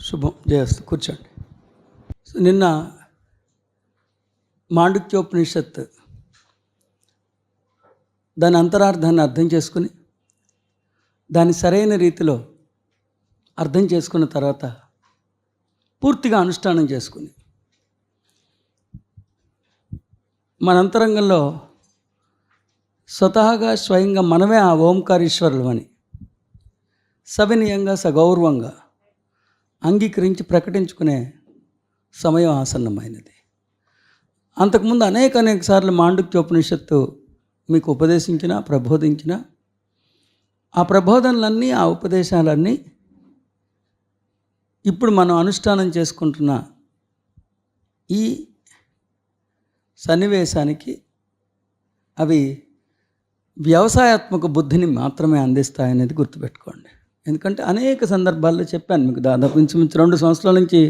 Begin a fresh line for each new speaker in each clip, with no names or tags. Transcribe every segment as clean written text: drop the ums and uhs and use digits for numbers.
శుభం జయస్తు. కూర్చోండి. సో నిన్న మాండుక్యోపనిషత్ దాని అంతరార్థాన్ని అర్థం చేసుకుని దాన్ని సరైన రీతిలో అర్థం చేసుకున్న తర్వాత పూర్తిగా అనుష్ఠానం చేసుకుని మన అంతరంగంలో స్వతహాగా స్వయంగా మనమే ఆ ఓంకారీశ్వరులు అని సవినయంగా సగౌరవంగా అంగీకరించి ప్రకటించుకునే సమయం ఆసన్నమైనది. అంతకుముందు అనేక సార్లు మాండుక్యోపనిషత్తు మీకు ఉపదేశించిన ప్రబోధించిన ఆ ప్రబోధనలన్నీ ఆ ఉపదేశాలన్నీ ఇప్పుడు మనం అనుష్ఠానం చేసుకుంటున్న ఈ సన్నివేశానికి అవి వ్యవసాయాత్మక బుద్ధిని మాత్రమే అందిస్తాయనేది గుర్తుపెట్టుకోండి. ఎందుకంటే అనేక సందర్భాల్లో చెప్పాను మీకు. దాదాపు ఇంచుమించు 2 సంవత్సరాల నుంచి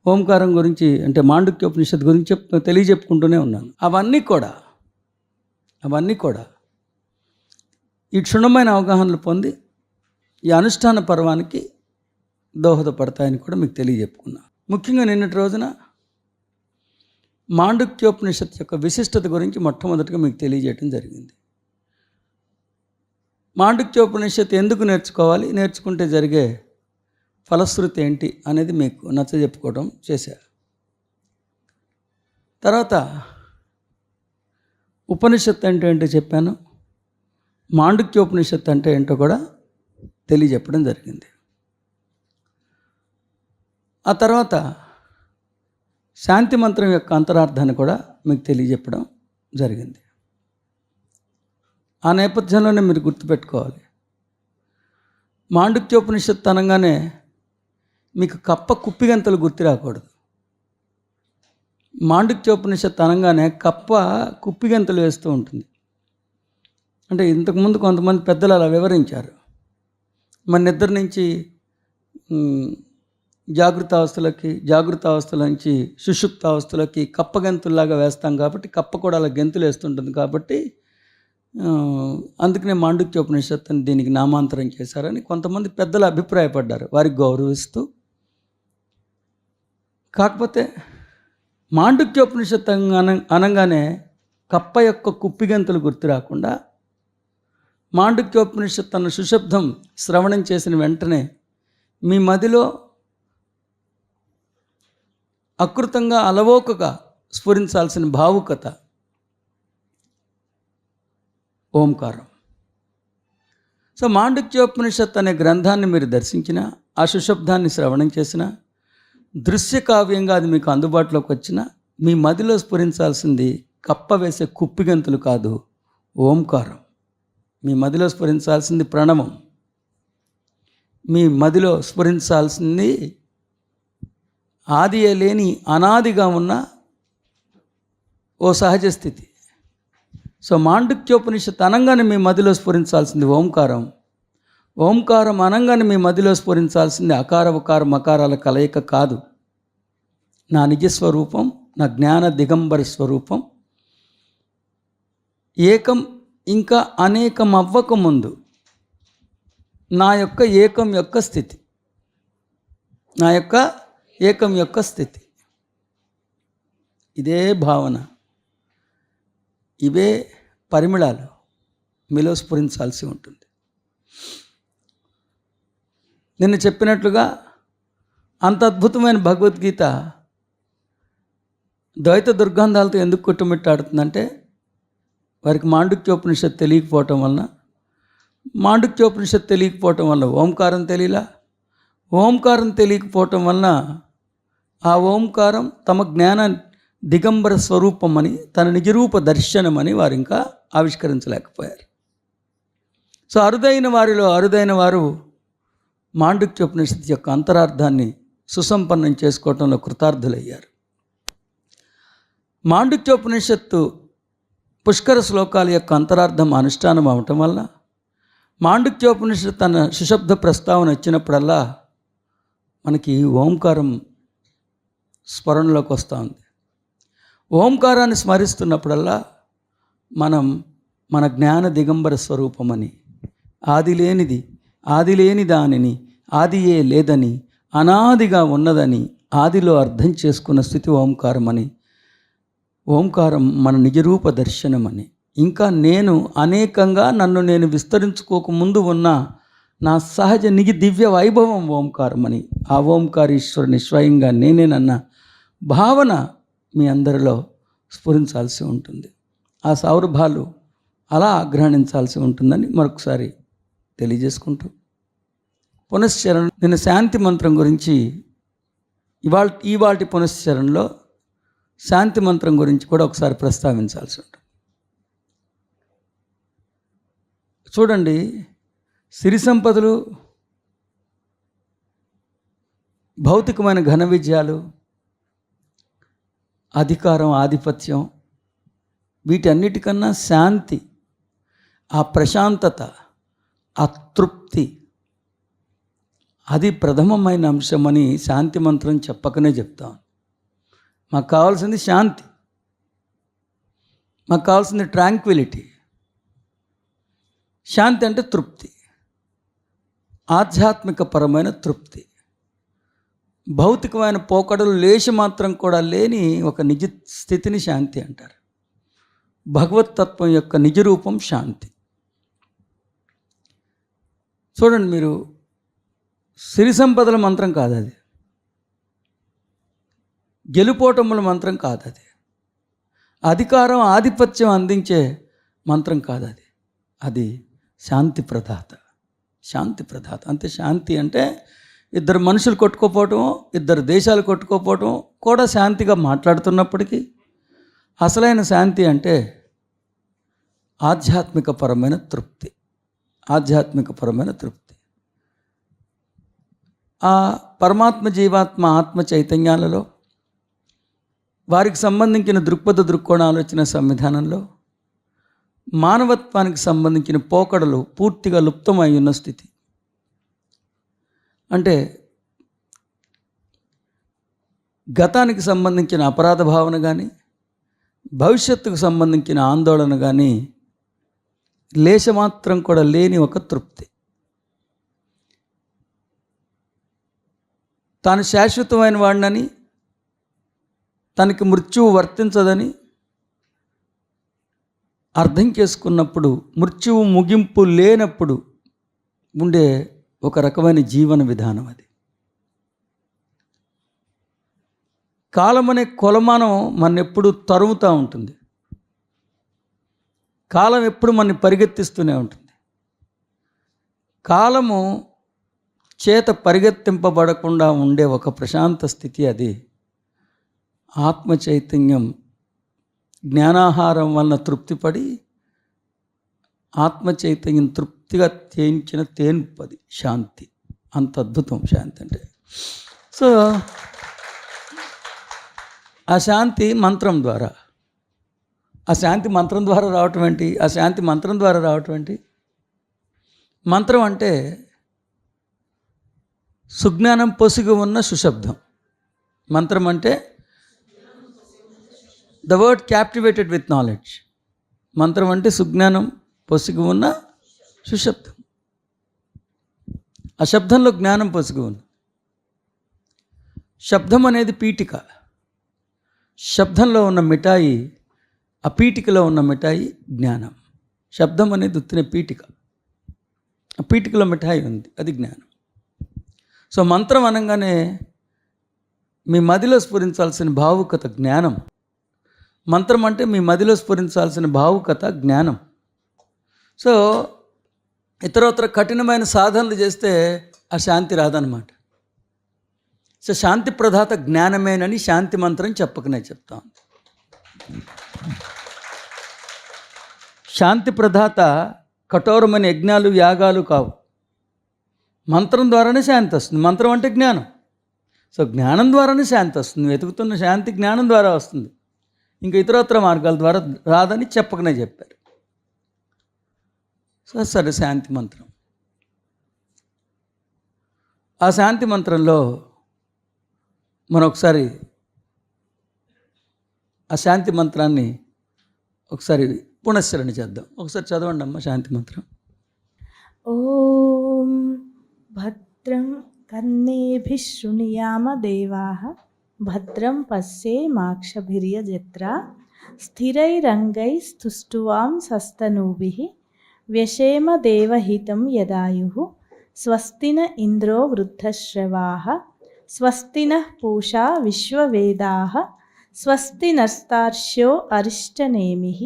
ఓంకారం గురించి అంటే మాండుక్యోపనిషత్ గురించి తెలియజెప్పుకుంటూనే ఉన్నాను. అవన్నీ కూడా ఈ క్షుణ్ణమైన అవగాహనలు పొంది ఈ అనుష్ఠాన పర్వానికి దోహదపడతాయని కూడా మీకు తెలియజెప్పుకున్నా. ముఖ్యంగా నిన్నటి రోజున మాండుక్యోపనిషత్ యొక్క విశిష్టత గురించి మొట్టమొదటిగా మీకు తెలియజేయడం జరిగింది. మాండుక్యోపనిషత్ ఎందుకు నేర్చుకోవాలి, నేర్చుకుంటే జరిగే ఫలశ్రుతి ఏంటి అనేది మీకు నచ్చజెప్పుకోవడం చేశారు. తర్వాత ఉపనిషత్ అంటే ఏంటో చెప్పాను, మాండుక్యోపనిషత్ అంటే ఏంటో కూడా తెలియజెప్పడం జరిగింది. ఆ తర్వాత శాంతి మంత్రం యొక్క అంతరార్థాన్ని కూడా మీకు తెలియజెప్పడం జరిగింది. ఆ నేపథ్యంలోనే మీరు గుర్తుపెట్టుకోవాలి, మాండుక్యోపనిషత్తు అనగానే మీకు కప్ప కుప్పిగంతలు గుర్తు రాకూడదు. మాండుక్యోపనిషత్తు అనగానే కప్ప కుప్పిగంతలు వేస్తూ ఉంటుంది. అంటే ఇంతకుముందు కొంతమంది పెద్దలు అలా వివరించారు. మన నిద్ర నుంచి జాగృతావస్థల నుంచి సుషుప్తావస్థలోకి కప్ప గంతుల్లాగా వేస్తాం కాబట్టి కప్ప కూడా అలా గెంతులు వేస్తుంటుంది. కాబట్టి అందుకనే మాండుక్యోపనిషత్తు అని దీనికి నామాంతరం చేశారని కొంతమంది పెద్దలు అభిప్రాయపడ్డారు, వారికి గౌరవిస్తూ. కాకపోతే మాండుక్యోపనిషత్తు అనగానే కప్ప యొక్క కుప్పిగంతులు గుర్తు రాకుండా మాండుక్యోపనిషత్తు అన్న సుశబ్దం శ్రవణం చేసిన వెంటనే మీ మదిలో అకృతంగా అలవోకగా స్ఫురించాల్సిన భావుకత ఓంకారం. సో మాండుక్యోపనిషత్ అనే గ్రంథాన్ని మీరు దర్శించిన, ఆ సుశబ్దాన్ని శ్రవణం చేసిన, దృశ్య కావ్యంగా అది మీకు అందుబాటులోకి వచ్చిన, మీ మదిలో స్ఫురించాల్సింది కప్ప వేసే కుప్పిగంతులు కాదు, ఓంకారం. మీ మదిలో స్ఫురించాల్సింది ప్రణవం. మీ మదిలో స్ఫురించాల్సింది ఆదియే లేని అనాదిగా ఉన్న ఓ సహజ స్థితి. సో మాండుక్యోపనిషత్ అనంగానే మీ మదిలో స్ఫురించాల్సింది ఓంకారం. ఓంకారం అనంగానే మీ మదిలో స్ఫురించాల్సింది అకార ఉకార మకారాల కలయిక కాదు, నా నిజస్వరూపం, నా జ్ఞాన దిగంబర స్వరూపం. ఏకం ఇంకా అనేకం అవ్వక ముందు నా యొక్క ఏకం యొక్క స్థితి, నా యొక్క ఏకం యొక్క స్థితి. ఇదే భావన, ఇవే పరిమళాలు మీలో స్ఫురించాల్సి ఉంటుంది. నిన్న చెప్పినట్లుగా అంత అద్భుతమైన భగవద్గీత ద్వైత దుర్గంధాలతో ఎందుకు కొట్టుమిట్టాడుతుందంటే వారికి మాండుక్యోపనిషత్తు తెలియకపోవటం వలన, మాండుక్యోపనిషత్తు తెలియకపోవటం వల్ల ఓంకారం తెలియలా, ఓంకారం తెలియకపోవటం వలన ఆ ఓంకారం తమ జ్ఞాన దిగంబర స్వరూపం అని, తన నిజరూప దర్శనమని వారు ఇంకా ఆవిష్కరించలేకపోయారు. సో అరుదైన వారిలో అరుదైన వారు మాండుక్యోపనిషత్తు యొక్క అంతరార్థాన్ని సుసంపన్నం చేసుకోవటంలో కృతార్థులయ్యారు. మాండుక్యోపనిషత్తు పుష్కర శ్లోకాల యొక్క అంతరార్థం అనుష్ఠానం అవటం వల్ల మాండుక్యోపనిషత్తు తన సుశబ్ద ప్రస్తావన వచ్చినప్పుడల్లా మనకి ఓంకారం స్మరణలోకి వస్తూ ఉంది. ఓంకారాన్ని స్మరిస్తున్నప్పుడల్లా మనం మన జ్ఞాన దిగంబర స్వరూపమని, ఆది లేని దానిని ఆదియే లేదని అనాదిగా ఉన్నదని ఆదిలో అర్థం చేసుకున్న స్థితి ఓంకారం అని, ఓంకారం మన నిజరూప దర్శనమని, ఇంకా నేను అనేకంగా నన్ను నేను విస్తరించుకోకముందు ఉన్న నా సహజ దివ్య వైభవం ఓంకారం అని, ఆ ఓంకారీశ్వరుని స్వయంగా నేనేనన్న భావన మీ అందరిలో స్ఫురించాల్సి ఉంటుంది. ఆ సౌరభాలు అలా ఆగ్రహించాల్సి ఉంటుందని మరొకసారి తెలియజేసుకుంటూ, పునశ్చరణ నేను శాంతి మంత్రం గురించి ఇవాల్టి పునశ్చరణలో శాంతి మంత్రం గురించి కూడా ఒకసారి ప్రస్తావించాల్సి ఉంటుంది. చూడండి, సిరి సంపదలు, భౌతికమైన ఘన విజయాలు, అధికారం, ఆధిపత్యం, వీటన్నిటికన్నా శాంతి, ఆ ప్రశాంతత, ఆ తృప్తి, అది ప్రథమమైన అంశమని శాంతి మంత్రం చెప్పకనే చెప్తాం. మాకు కావాల్సింది శాంతి, మాకు కావాల్సింది ట్రాంక్విలిటీ. శాంతి అంటే తృప్తి, ఆధ్యాత్మిక పరమైన తృప్తి, భౌతికమైన పోకడలు లేశ మాత్రం కూడా లేని ఒక నిజ స్థితిని శాంతి అంటారు. భగవత్తత్వం యొక్క నిజరూపం శాంతి. చూడండి, మీరు సిరి సంపదల మంత్రం కాదు అది, గెలుపోటముల మంత్రం కాదు అది, అధికారం, ఆధిపత్యం అందించే మంత్రం కాదు అది, అది శాంతి ప్రదాత. శాంతి ప్రదాత అంటే, శాంతి అంటే ఇద్దరు మనుషులు కొట్టుకోపోవటం, ఇద్దరు దేశాలు కొట్టుకోపోవటం కూడా శాంతిగా మాట్లాడుతున్నప్పటికీ అసలైన శాంతి అంటే ఆధ్యాత్మిక పరమైన తృప్తి. ఆధ్యాత్మిక పరమైన తృప్తి. ఆ పరమాత్మ, జీవాత్మ, ఆత్మ చైతన్యాలలో వారికి సంబంధించిన దృక్కోణ ఆలోచన సంవిధానంలో మానవత్వానికి సంబంధించిన పోకడలు పూర్తిగా లుప్తమై ఉన్న స్థితి. అంటే గతానికి సంబంధించిన అపరాధ భావన కానీ, భవిష్యత్తుకు సంబంధించిన ఆందోళన కానీ లేశమాత్రం కూడా లేని ఒక తృప్తి. తాను శాశ్వతమైన వాడినని, తనకి మృత్యువు వర్తించదని అర్థం చేసుకున్నప్పుడు, మృత్యువు ముగింపు లేనప్పుడు ఉండే ఒక రకమైన జీవన విధానం అది. కాలం అనే కొలమానం మన ఎప్పుడు తరుముతూ ఉంటుంది. కాలం ఎప్పుడు మనని పరిగెత్తిస్తూనే ఉంటుంది. కాలము చేత పరిగెత్తింపబడకుండా ఉండే ఒక ప్రశాంత స్థితి అది. ఆత్మ చైతన్యం జ్ఞానాహారం వలన తృప్తిపడి, ఆత్మ చైతన్యం తృప్తిగా తేంచిన తేన్పది శాంతి. అంత అద్భుతం శాంతి అంటే. సో ఆ శాంతి మంత్రం ద్వారా, ఆ శాంతి మంత్రం ద్వారా రావటం ఏంటి? ఆ శాంతి మంత్రం ద్వారా రావటం ఏంటి? మంత్రం అంటే సుజ్ఞానం పొసిగి ఉన్న సుశబ్దం. మంత్రం అంటే the word captivated with knowledge. మంత్రం అంటే సుజ్ఞానం పొసిగి ఉన్న సుశబ్దం. ఆ శబ్దంలో జ్ఞానం పొసిగి ఉంది. శబ్దం అనేది పీఠిక. శబ్దంలో ఉన్న మిఠాయి, ఆ పీఠికలో ఉన్న మిఠాయి జ్ఞానం. శబ్దం అనేది ఉత్తిన పీఠిక, ఆ పీఠికలో మిఠాయి ఉంది, అది జ్ఞానం. సో మంత్రం అనగానే మీ మదిలో స్ఫురించాల్సిన భావుకత జ్ఞానం. మంత్రం అంటే మీ మదిలో స్ఫురించాల్సిన భావుకత జ్ఞానం. సో ఇతరత్ర కఠినమైన సాధనలు చేస్తే ఆ శాంతి రాదనమాట. సో శాంతి ప్రదాత జ్ఞానమేనని శాంతి మంత్రం చెప్పకనే చెప్తాం. శాంతి ప్రదాత కఠోరమైన యజ్ఞాలు, యాగాలు కావు. మంత్రం ద్వారానే శాంతి వస్తుంది. మంత్రం అంటే జ్ఞానం. సో జ్ఞానం ద్వారానే శాంతి వస్తుంది. వెతుకుతున్న శాంతి జ్ఞానం ద్వారా వస్తుంది, ఇంకా ఇతరత్ర మార్గాల ద్వారా రాదని చెప్పకనే చెప్పారు. సో సరే, శాంతి మంత్రం. ఆ శాంతి మంత్రంలో మనం ఒకసారి ఆ శాంతి మంత్రాన్ని ఒకసారి పునశ్చరణ చేద్దాం. ఒకసారి చదవండి అమ్మ శాంతి మంత్రం.
ఓం భద్రం కన్నేభిः శృణుయామ దేవాः భద్రం పశ్యేమాక్షభిర్యజత్రా స్థిరైరంగైస్తుష్టువాం సస్తనూభిः వ్యశేమ దేవహితం యదాయుః స్వస్తి న ఇంద్రో వృద్ధశ్రవాः స్వస్తి నః పూషా విశ్వవేదాः స్వస్తి నస్తార్క్ష్యో అరిష్టనేమిః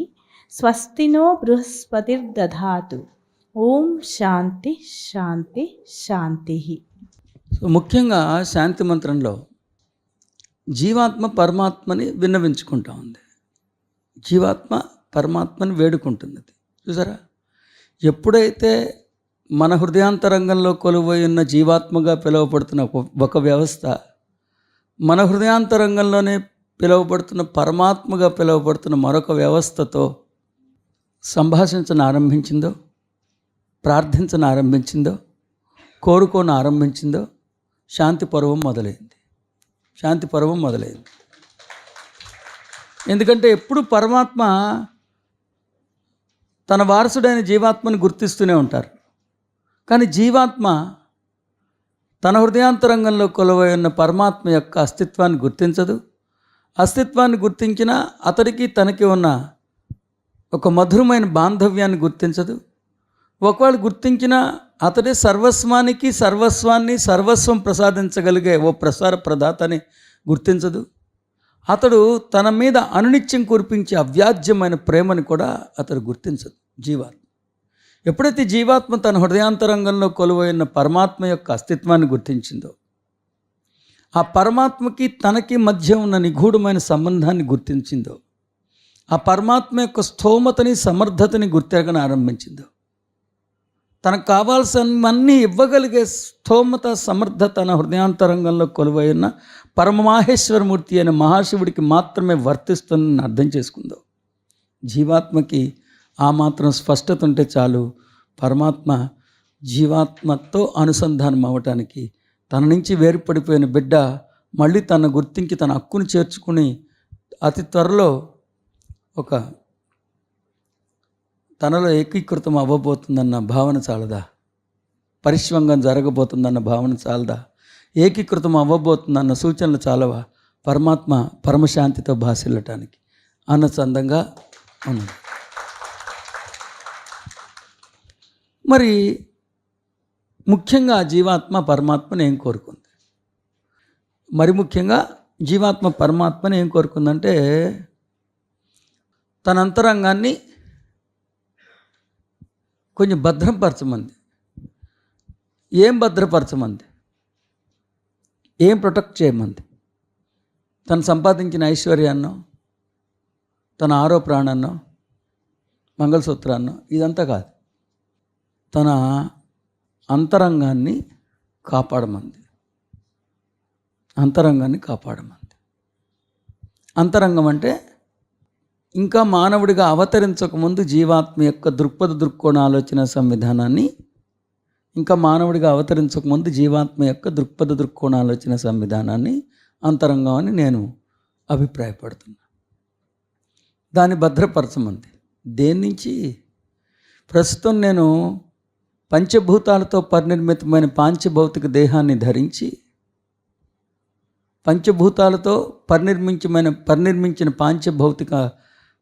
స్వస్తి నో బృహస్పతిర్దధాతు. ఓం శాంతి శాంతి శాంతి.
సో ముఖ్యంగా శాంతి మంత్రంలో జీవాత్మ పరమాత్మని విన్నవించుకుంటా ఉంది. జీవాత్మ పరమాత్మని వేడుకుంటుంది. అది చూసారా, ఎప్పుడైతే మన హృదయాంతరంగంలో కొలువై ఉన్న జీవాత్మగా పిలువబడుతున్న ఒక వ్యవస్థ మన హృదయాంతరంగంలోనే పిలువబడుతున్న పరమాత్మగా పిలువబడుతున్న మరొక వ్యవస్థతో సంభాషించను ఆరంభించిందో, ప్రార్థించను ఆరంభించిందో, కోరుకోను ఆరంభించిందో శాంతి పర్వం మొదలైంది. శాంతి పర్వం మొదలైంది. ఎందుకంటే ఎప్పుడు పరమాత్మ తన వారసుడైన జీవాత్మని గుర్తిస్తూనే ఉంటారు. కానీ జీవాత్మ తన హృదయాంతరంగంలో కొలువై ఉన్న పరమాత్మ యొక్క అస్తిత్వాన్ని గుర్తించదు. అస్తిత్వాన్ని గుర్తించినా అతడికి తనకి ఉన్న ఒక మధురమైన బాంధవ్యాన్ని గుర్తించదు. ఒకవేళ గుర్తించినా అతడే సర్వస్వానికి సర్వస్వం ప్రసాదించగలిగే ఓ ప్రసార ప్రదాతని గుర్తించదు. అతడు తన మీద అనునిత్యం కురిపించే అవ్యాజ్యమైన ప్రేమని కూడా అతడు గుర్తించదు జీవాత్మ. ఎప్పుడైతే జీవాత్మ తన హృదయాంతరంగంలో కొలువైన పరమాత్మ యొక్క అస్తిత్వాన్ని గుర్తించిందో, ఆ పరమాత్మకి తనకి మధ్య ఉన్న నిగూఢమైన సంబంధాన్ని గుర్తించిందో, ఆ పరమాత్మ యొక్క స్థోమతని సమర్థతని గుర్తెరగన ఆరంభించిందో, తనకు కావాల్సినవన్నీ ఇవ్వగలిగే స్థోమత సమర్థత తన హృదయాంతరంగంలో కొలువై ఉన్న పరమమాహేశ్వరమూర్తి అనే మహాశివుడికి మాత్రమే వర్తిస్తుందని అర్థం చేసుకుందో, జీవాత్మకి ఆ మాత్రం స్పష్టత ఉంటే చాలు, పరమాత్మ జీవాత్మతో అనుసంధానం అవ్వటానికి తన నుంచి వేరుపడిపోయిన బిడ్డ మళ్ళీ తన గుర్తించి తన హక్కును చేర్చుకుని అతి త్వరలో ఒక తనలో ఏకీకృతం అవ్వబోతుందన్న భావన చాలదా? పరిశ్వంగం జరగబోతుందన్న భావన చాలదా? ఏకీకృతం అవ్వబోతుందన్న సూచనలు చాలవా? పరమాత్మ పరమశాంతితో భాసిల్లటానికి ఆనందంగా ఉన్నది. మరి ముఖ్యంగా జీవాత్మ పరమాత్మని ఏం కోరుకుంది? మరి ముఖ్యంగా జీవాత్మ పరమాత్మని ఏం కోరుకుందంటే తన అంతరంగాన్ని కొంచెం భద్రపరచమంది. ఏం భద్రపరచమంది? ఏం ప్రొటెక్ట్ చేయమంది? తను సంపాదించిన ఐశ్వర్యాన్నో, తన ఆరో ప్రాణాన్నో, మంగళసూత్రాన్నో ఇదంతా కాదు, తన అంతరంగాన్ని కాపాడమంది. అంతరంగాన్ని కాపాడమంది. అంతరంగం అంటే ఇంకా మానవుడిగా అవతరించకముందు జీవాత్మ యొక్క దృక్కోణ ఆలోచన సంవిధానాన్ని, ఇంకా మానవుడిగా అవతరించకముందు జీవాత్మ యొక్క దృక్కోణ ఆలోచన సంవిధానాన్ని అంతరంగం అని నేను అభిప్రాయపడుతున్నా. దాన్ని భద్రపరచమంది. దేని నుంచి? ప్రస్తుతం నేను పంచభూతాలతో పరినిర్మితమైన పాంచభౌతిక దేహాన్ని ధరించి, పంచభూతాలతో పరినిర్మించిన పాంచభౌతిక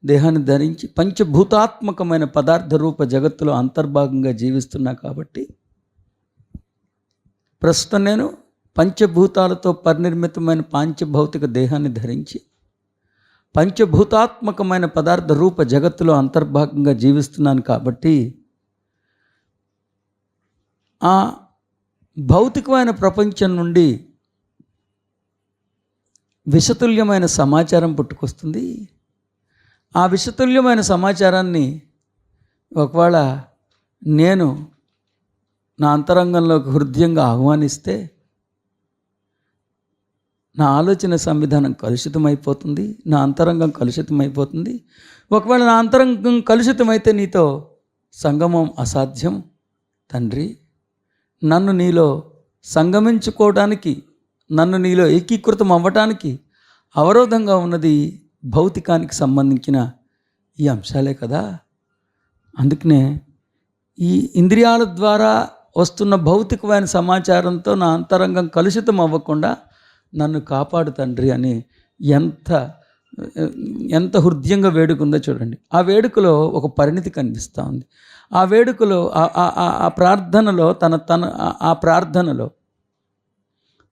దేహాన్ని ధరించి పంచభూతాత్మకమైన పదార్థ రూప జగత్తులో అంతర్భాగంగా జీవిస్తున్నా. కాబట్టి ప్రస్తుతం నేను పంచభూతాలతో పరినిర్మితమైన పాంచభౌతిక దేహాన్ని ధరించి పంచభూతాత్మకమైన పదార్థ రూప జగత్తులో అంతర్భాగంగా జీవిస్తున్నాను. కాబట్టి ఆ భౌతికమైన ప్రపంచం నుండి విషతుల్యమైన సమాచారం పుట్టుకొస్తుంది. ఆ విషతుల్యమైన సమాచారాన్ని ఒకవేళ నేను నా అంతరంగంలోకి హృదయంగా ఆహ్వానిస్తే నా ఆలోచన సంవిధానం కలుషితమైపోతుంది, నా అంతరంగం కలుషితమైపోతుంది. ఒకవేళ నా అంతరంగం కలుషితమైతే నీతో సంగమం అసాధ్యం. తండ్రి, నన్ను నీలో సంగమించుకోవడానికి, నన్ను నీలో ఏకీకృతం అవ్వటానికి అవరోధంగా ఉన్నది భౌతికానికి సంబంధించిన ఈ అంశాలే కదా. అందుకనే ఈ ఇంద్రియాల ద్వారా వస్తున్న భౌతికమైన సమాచారంతో నా అంతరంగం కలుషితం అవ్వకుండా నన్ను కాపాడు తండ్రి అని ఎంత హృదయంగా వేడుకుందో చూడండి. ఆ వేడుకలో ఒక పరిణితి కనిపిస్తూ ఉంది. ఆ వేడుకలో ఆ ప్రార్థనలో ఆ ప్రార్థనలో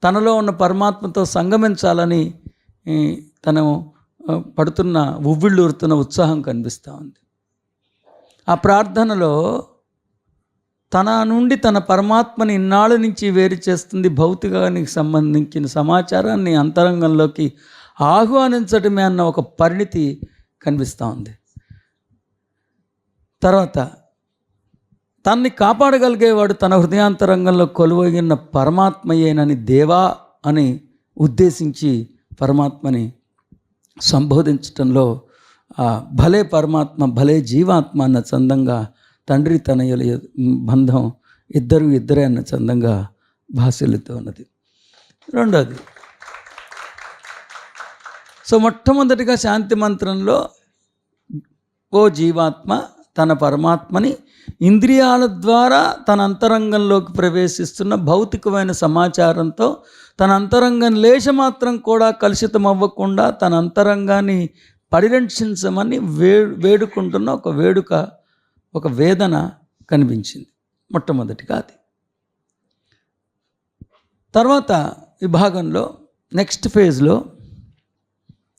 తనలో ఉన్న పరమాత్మతో సంగమించాలని తను పడుతున్న ఉవ్విళ్ళూరుతున్న ఉత్సాహం కనిపిస్తూ ఉంది. ఆ ప్రార్థనలో తన నుండి తన పరమాత్మని ఇన్నాళ్ళ నుంచి వేరు చేస్తుంది భౌతికానికి సంబంధించిన సమాచారాన్ని అంతరంగంలోకి ఆహ్వానించడమే అన్న ఒక పరిణితి కనిపిస్తూ ఉంది. తర్వాత తన్ని కాపాడగలిగేవాడు తన హృదయాంతరంగంలో కొలువైన పరమాత్మయేనని దేవా అని ఉద్దేశించి పరమాత్మని సంబోధించటంలో భలే పరమాత్మ భలే జీవాత్మ అన్న చందంగా తండ్రి తనయుల బంధం ఇద్దరే అన్న చందంగా భాషలుతూ ఉన్నది. రెండోది, సో మొట్టమొదటిగా శాంతి మంత్రంలో ఓ జీవాత్మ తన పరమాత్మని ఇంద్రియాల ద్వారా తన అంతరంగంలోకి ప్రవేశిస్తున్న భౌతికమైన సమాచారంతో తన అంతరంగం లేశమాత్రం కూడా కలుషితం అవ్వకుండా తన అంతరంగాన్ని పరిరక్షించమని వేడుకుంటున్న ఒక వేడుక, ఒక వేదన కనిపించింది మొట్టమొదటిగా అది. తర్వాత ఈ భాగంలో నెక్స్ట్ ఫేజ్లో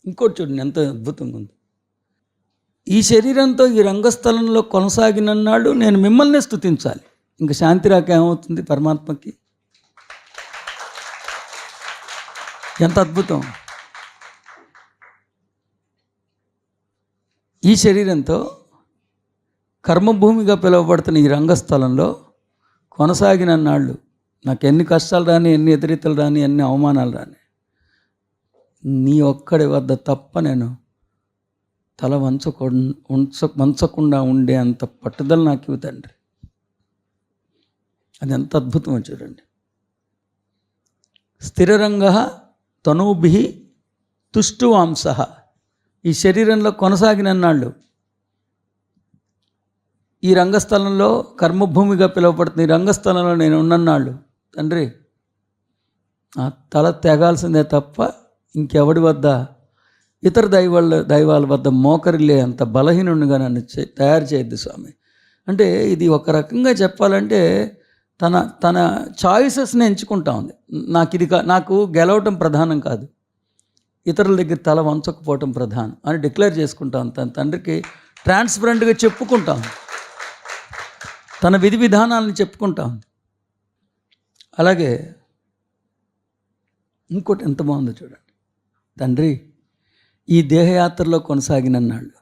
ఇంకోటి చూడండి ఎంత అద్భుతంగా ఉంది. ఈ శరీరంతో ఈ రంగస్థలంలో కొనసాగినన్నాడు నేను మిమ్మల్ని స్తుతించాలి. ఇంకా శాంతి రాక ఏమవుతుంది పరమాత్మకి? ఎంత అద్భుతం! ఈ శరీరంతో కర్మభూమిగా పిలువబడుతున్న ఈ రంగస్థలంలో కొనసాగినన్నాళ్ళు నాకు ఎన్ని కష్టాలు రాని, ఎన్ని ఎదురీతలు రాని, ఎన్ని అవమానాలు రాని, నీ ఒక్కడి వద్ద తప్ప నేను తల వంచకుండా ఉండే అంత పట్టుదల నాకు ఇవ్వు తండ్రి. అది ఎంత అద్భుతమో చూడండి. స్థిరరంగ తనూభి తుష్టువాంస, ఈ శరీరంలో కొనసాగినన్నాళ్ళు ఈ రంగస్థలంలో కర్మభూమిగా పిలువబడుతుంది ఈ రంగస్థలంలో నేను ఉన్నన్నాళ్ళు తండ్రి ఆ తల తెగాల్సిందే తప్ప ఇంకెవడి వద్ద ఇతర దైవాల వద్ద మోకరిలే అంత బలహీనుడిగా నన్ను తయారు చేయొద్దు స్వామి. అంటే ఇది ఒక రకంగా చెప్పాలంటే తన చాయిసెస్ని ఎంచుకుంటా ఉంది. నాకు గెలవటం ప్రధానం కాదు, ఇతరుల దగ్గర తల వంచకపోవటం ప్రధానం అని డిక్లేర్ చేసుకుంటాం. తన తండ్రికి ట్రాన్స్పరెంట్గా చెప్పుకుంటాం, తన విధి విధానాలను చెప్పుకుంటాం. అలాగే ఇంకోటి ఎంత బాగుందో చూడండి. తండ్రి ఈ దేహయాత్రలో కొనసాగినన్నాళ్ళు,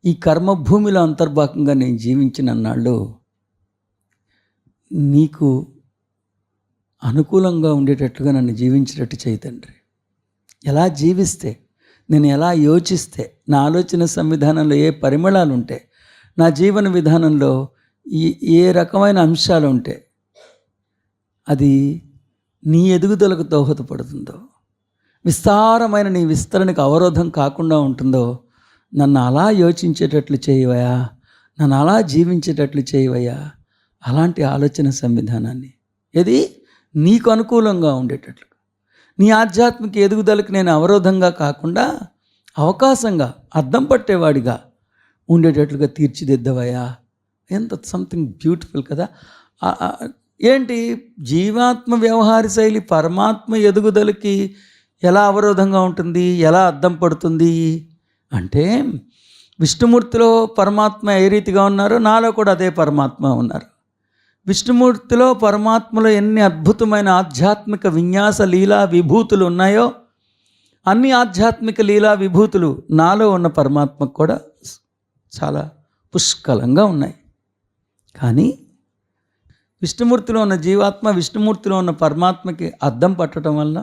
ఈ కర్మభూమిలో అంతర్భాగంగా నేను జీవించినన్నాళ్ళు నీకు అనుకూలంగా ఉండేటట్లుగా నన్ను జీవించేటట్టు చేయి తండ్రి. ఎలా జీవిస్తే, నేను ఎలా యోచిస్తే, నా ఆలోచన సంవిధానంలో ఏ పరిమళాలు ఉంటే, నా జీవన విధానంలో ఏ రకమైన అంశాలు ఉంటే అది నీ ఎదుగుదలకు దోహదపడుతుందో, విస్తారమైన నీ విస్తరణకు అవరోధం కాకుండా ఉంటుందో నన్ను అలా యోచించేటట్లు చేయవయా, నన్ను అలా జీవించేటట్లు చేయవయ్యా. అలాంటి ఆలోచన సంవిధానాన్ని ఇది నీకు అనుకూలంగా ఉండేటట్లు, నీ ఆధ్యాత్మిక ఎదుగుదలకు నేను అవరోధంగా కాకుండా అవకాశంగా అద్దం పట్టేవాడిగా ఉండేటట్లుగా తీర్చిదిద్దవయ్యా. ఎంత సంథింగ్ బ్యూటిఫుల్ కదా. ఏంటి జీవాత్మ వ్యవహార శైలి పరమాత్మ ఎదుగుదలకి ఎలా అవరోధంగా ఉంటుంది, ఎలా అద్దం పడుతుంది అంటే, విష్ణుమూర్తిలో పరమాత్మ ఏ రీతిగా ఉన్నారో నాలో కూడా అదే పరమాత్మ ఉన్నారు. విష్ణుమూర్తిలో పరమాత్మలో ఎన్ని అద్భుతమైన ఆధ్యాత్మిక విన్యాస లీలా విభూతులు ఉన్నాయో అన్ని ఆధ్యాత్మిక లీలా విభూతులు నాలో ఉన్న పరమాత్మకు కూడా చాలా పుష్కలంగా ఉన్నాయి. కానీ విష్ణుమూర్తిలో ఉన్న జీవాత్మ విష్ణుమూర్తిలో ఉన్న పరమాత్మకి అద్దం పట్టడం వల్ల,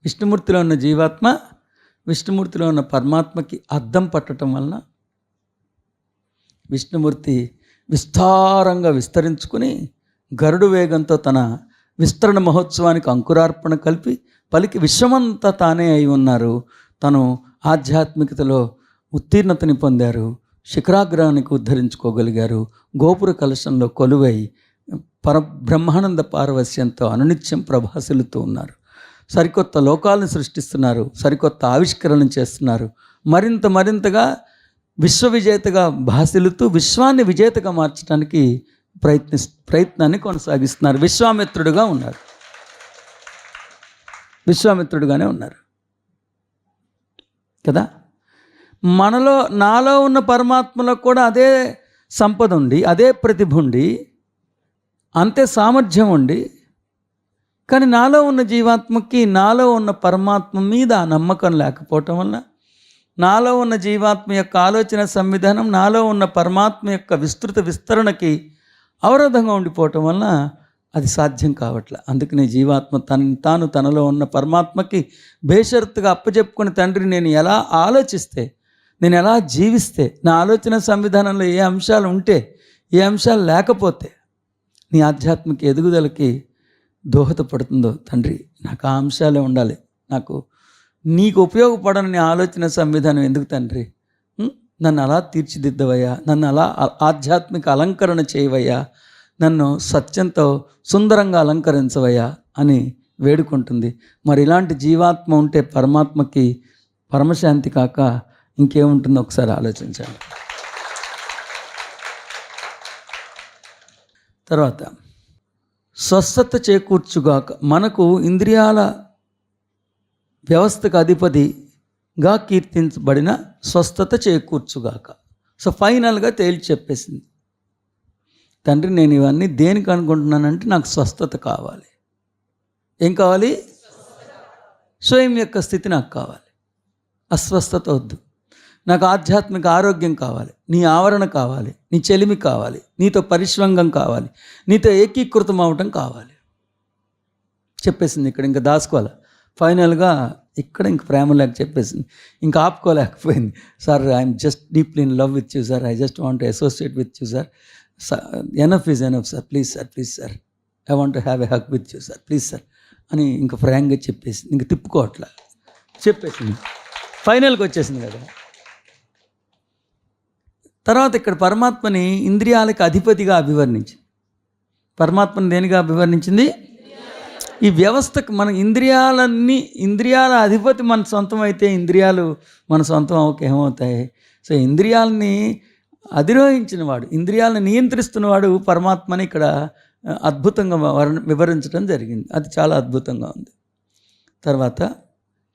విష్ణుమూర్తిలో ఉన్న జీవాత్మ విష్ణుమూర్తిలో ఉన్న పరమాత్మకి అద్దం పట్టడం వలన విష్ణుమూర్తి విస్తారంగా విస్తరించుకుని గరుడు వేగంతో తన విస్తరణ మహోత్సవానికి అంకురార్పణ కలిపి పలికి విశ్వమంతా తానే అయి ఉన్నారు. తను ఆధ్యాత్మికతలో ఉత్తీర్ణతని పొందారు, శిఖరాగ్రానికి ఉద్ధరించుకోగలిగారు. గోపుర కలశంలో కొలువై బ్రహ్మానంద పారవస్యంతో అనునిత్యం ప్రభాసిల్లుతూ ఉన్నారు. సరికొత్త లోకాలను సృష్టిస్తున్నారు, సరికొత్త ఆవిష్కరణ చేస్తున్నారు. మరింతగా విశ్వవిజేతగా భాసిల్లుతూ విశ్వాన్ని విజేతగా మార్చడానికి ప్రయత్నాన్ని కొనసాగిస్తున్నారు. విశ్వామిత్రుడుగానే ఉన్నారు కదా. నాలో ఉన్న పరమాత్మలో కూడా అదే సంపద ఉండి, అదే ప్రతిభ ఉండి, అంతే సామర్థ్యం ఉండి, కానీ నాలో ఉన్న జీవాత్మకి నాలో ఉన్న పరమాత్మ మీద ఆ నమ్మకం లేకపోవటం వల్ల, నాలో ఉన్న జీవాత్మ యొక్క ఆలోచన సంవిధానం నాలో ఉన్న పరమాత్మ యొక్క విస్తృత విస్తరణకి అవరోధంగా ఉండిపోవటం వల్ల అది సాధ్యం కావట్లే. అందుకని జీవాత్మ తాను తనలో ఉన్న పరమాత్మకి బేషరతుగా అప్పచెప్పుకుని, తండ్రి నేను ఎలా ఆలోచిస్తే, నేను ఎలా జీవిస్తే, నా ఆలోచన సంవిధానంలో ఏ అంశాలు ఉంటే, ఏ అంశాలు లేకపోతే నీ ఆధ్యాత్మిక ఎదుగుదలకి దోహదపడుతుందో తండ్రి, నాకు ఆ అంశాలే ఉండాలి. నాకు నీకు ఉపయోగపడని ఆలోచన సంవిధానం ఎందుకు తండ్రి? నన్ను అలా తీర్చిదిద్దవయ్యా, నన్ను అలా ఆధ్యాత్మిక అలంకరణ చేయవయ్యా, నన్ను సత్యంతో సుందరంగా అలంకరించవయ్యా అని వేడుకుంటుంది. మరి ఇలాంటి జీవాత్మ ఉంటే పరమాత్మకి పరమశాంతి కాక ఇంకేముంటుందో ఒకసారి ఆలోచించండి. తర్వాత స్వస్థత చేకూర్చుగాక, మనకు ఇంద్రియాల వ్యవస్థకు అధిపతిగా కీర్తించబడిన స్వస్థత చేకూర్చుగాక. సో ఫైనల్గా తేల్చి చెప్పేసింది, తండ్రి నేను ఇవన్నీ దేనికి అనుకుంటున్నానంటే నాకు స్వస్థత కావాలి. ఏం కావాలి? స్వయం యొక్క స్థితి నాకు కావాలి, అస్వస్థత వద్దు. నాకు ఆధ్యాత్మిక ఆరోగ్యం కావాలి, నీ ఆవరణ కావాలి, నీ చెలిమి కావాలి, నీతో పరిశ్వంగం కావాలి, నీతో ఏకీకృతం అవ్వటం కావాలి చెప్పేసింది. ఇక్కడ ఇంకా దాచుకోవాలి. ఫైనల్గా ఇక్కడ ఇంక ప్రేమ లేక చెప్పేసింది, ఇంకా ఆపుకోలేకపోయింది. Sir I'm just deeply in love with you sir, I just want to associate with you sir, enough is enough sir, please sir I want to have a hug with you sir, please sir అని ఇంకా ఫ్రాంక్గా చెప్పేసింది. ఇంక తిప్పుకోవట్లా చెప్పేసింది, ఫైనల్కి వచ్చేసింది కదా. తర్వాత ఇక్కడ పరమాత్మని ఇంద్రియాలకు అధిపతిగా అభివర్ణించింది. పరమాత్మని దేనిగా అభివర్ణించింది? ఈ వ్యవస్థకు మన ఇంద్రియాల అధిపతి మన సొంతం అయితే ఇంద్రియాలు మన సొంతం ఏమవుతాయి? సో ఇంద్రియాలని అధిరోహించిన వాడు, ఇంద్రియాలను నియంత్రిస్తున్నవాడు పరమాత్మని ఇక్కడ అద్భుతంగా వివరించడం జరిగింది. అది చాలా అద్భుతంగా ఉంది. తర్వాత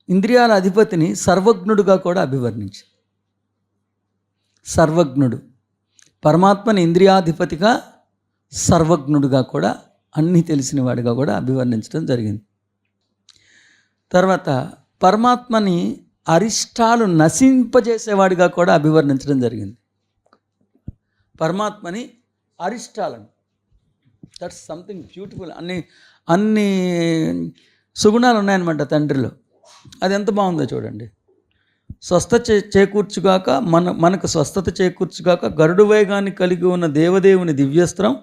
ఇంద్రియాల అధిపతిని సర్వజ్ఞుడుగా కూడా అభివర్ణించింది. సర్వజ్ఞుడు పరమాత్మని ఇంద్రియాధిపతిగా, సర్వజ్ఞుడుగా కూడా, అన్నీ తెలిసిన వాడిగా కూడా అభివర్ణించడం జరిగింది. తర్వాత పరమాత్మని అరిష్టాలు నశింపజేసేవాడిగా కూడా అభివర్ణించడం జరిగింది. పరమాత్మని అరిష్టాలను, దట్స్ సంథింగ్ బ్యూటిఫుల్. అన్ని సుగుణాలు ఉన్నాయన్నమాట తండ్రిలో. అది ఎంత బాగుందో చూడండి. స్వస్థత చేకూర్చుగాక, మనకు స్వస్థత చేకూర్చుగాక, గరుడు వేగాన్ని కలిగి ఉన్న దేవదేవుని దివ్యస్త్రం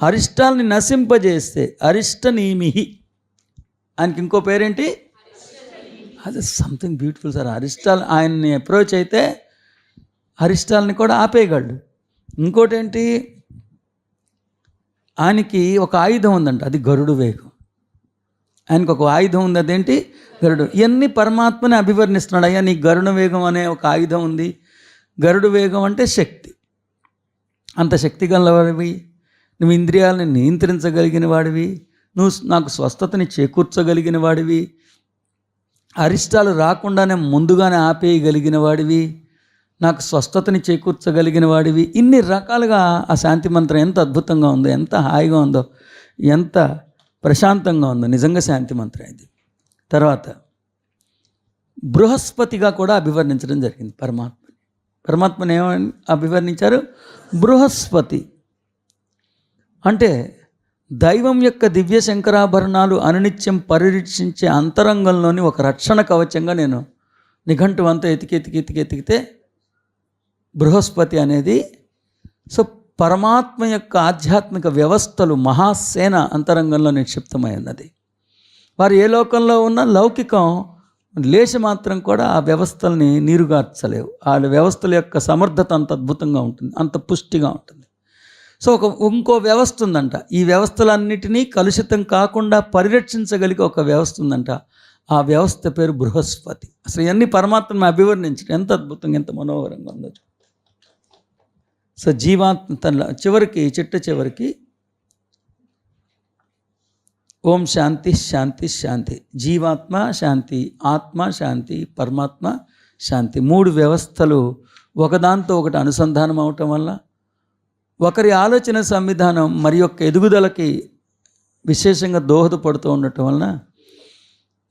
అరిష్టాలని నశింపజేస్తే, అరిష్టనీమిహి, ఆయనకి ఇంకో పేరేంటి? అది సంథింగ్ బ్యూటిఫుల్ సార్. అరిష్టాలు ఆయన్ని అప్రోచ్ అయితే అరిష్టాలని కూడా ఆపేయగలడు. ఇంకోటి ఏంటి? ఆయనకి ఒక ఆయుధం ఉందంట, అది గరుడు వేగం. ఆయనకు ఒక ఆయుధం ఉంది, అదేంటి? గరుడు. ఇవన్నీ పరమాత్మని అభివర్ణిస్తున్నాడు. అయ్యా నీకు గరుడ వేగం అనే ఒక ఆయుధం ఉంది. గరుడు వేగం అంటే శక్తి. అంత శక్తి గలవాడివి, నువ్వు ఇంద్రియాలని నియంత్రించగలిగిన వాడివి, నువ్వు నాకు స్వస్థతని చేకూర్చగలిగిన వాడివి, అరిష్టాలు రాకుండానే ముందుగానే ఆపేయగలిగిన వాడివి, నాకు స్వస్థతని చేకూర్చగలిగిన వాడివి. ఇన్ని రకాలుగా ఆ శాంతి మంత్రం ఎంత అద్భుతంగా ఉందో, ఎంత హాయిగా ఉందో, ఎంత ప్రశాంతంగా ఉందో. నిజంగా శాంతి మంత్రం ఇది. తర్వాత బృహస్పతిగా కూడా అభివర్ణించడం జరిగింది పరమాత్మని ఏమని అభివర్ణించారు? బృహస్పతి అంటే దైవం యొక్క దివ్య శంకరాభరణాలు అనునిత్యం పరిరక్షించే అంతరంగంలోని ఒక రక్షణ కవచంగా నేను నిఘంటు అంతా ఎతికితే బృహస్పతి అనేది. సో పరమాత్మ యొక్క ఆధ్యాత్మిక వ్యవస్థలు మహాసేన అంతరంగంలో నిక్షిప్తమై ఉన్నది. వారు ఏ లోకంలో ఉన్న లౌకికం లేశ మాత్రం కూడా ఆ వ్యవస్థల్ని నీరుగార్చలేవు. ఆ వ్యవస్థల యొక్క సమర్థత అంత అద్భుతంగా ఉంటుంది, అంత పుష్టిగా ఉంటుంది. సో ఇంకో వ్యవస్థ ఉందంట, ఈ వ్యవస్థలన్నిటినీ కలుషితం కాకుండా పరిరక్షించగలిగే ఒక వ్యవస్థ ఉందంట. ఆ వ్యవస్థ పేరు బృహస్పతి. అసలు ఇవన్నీ పరమాత్మను అభివర్ణించడం ఎంత అద్భుతంగా, ఎంత మనోహరంగా ఉందో. సో జీవాత్మ తన చివరికి, చివరికి ఓం శాంతి శాంతి శాంతి. జీవాత్మ శాంతి, ఆత్మ శాంతి, పరమాత్మ శాంతి. 3 వ్యవస్థలు ఒకదాంతో ఒకటి అనుసంధానం అవటం వల్ల ఒకరి ఆలోచన సంవిధానం మరి యొక్క ఎదుగుదలకి విశేషంగా దోహదపడుతూ ఉండటం వలన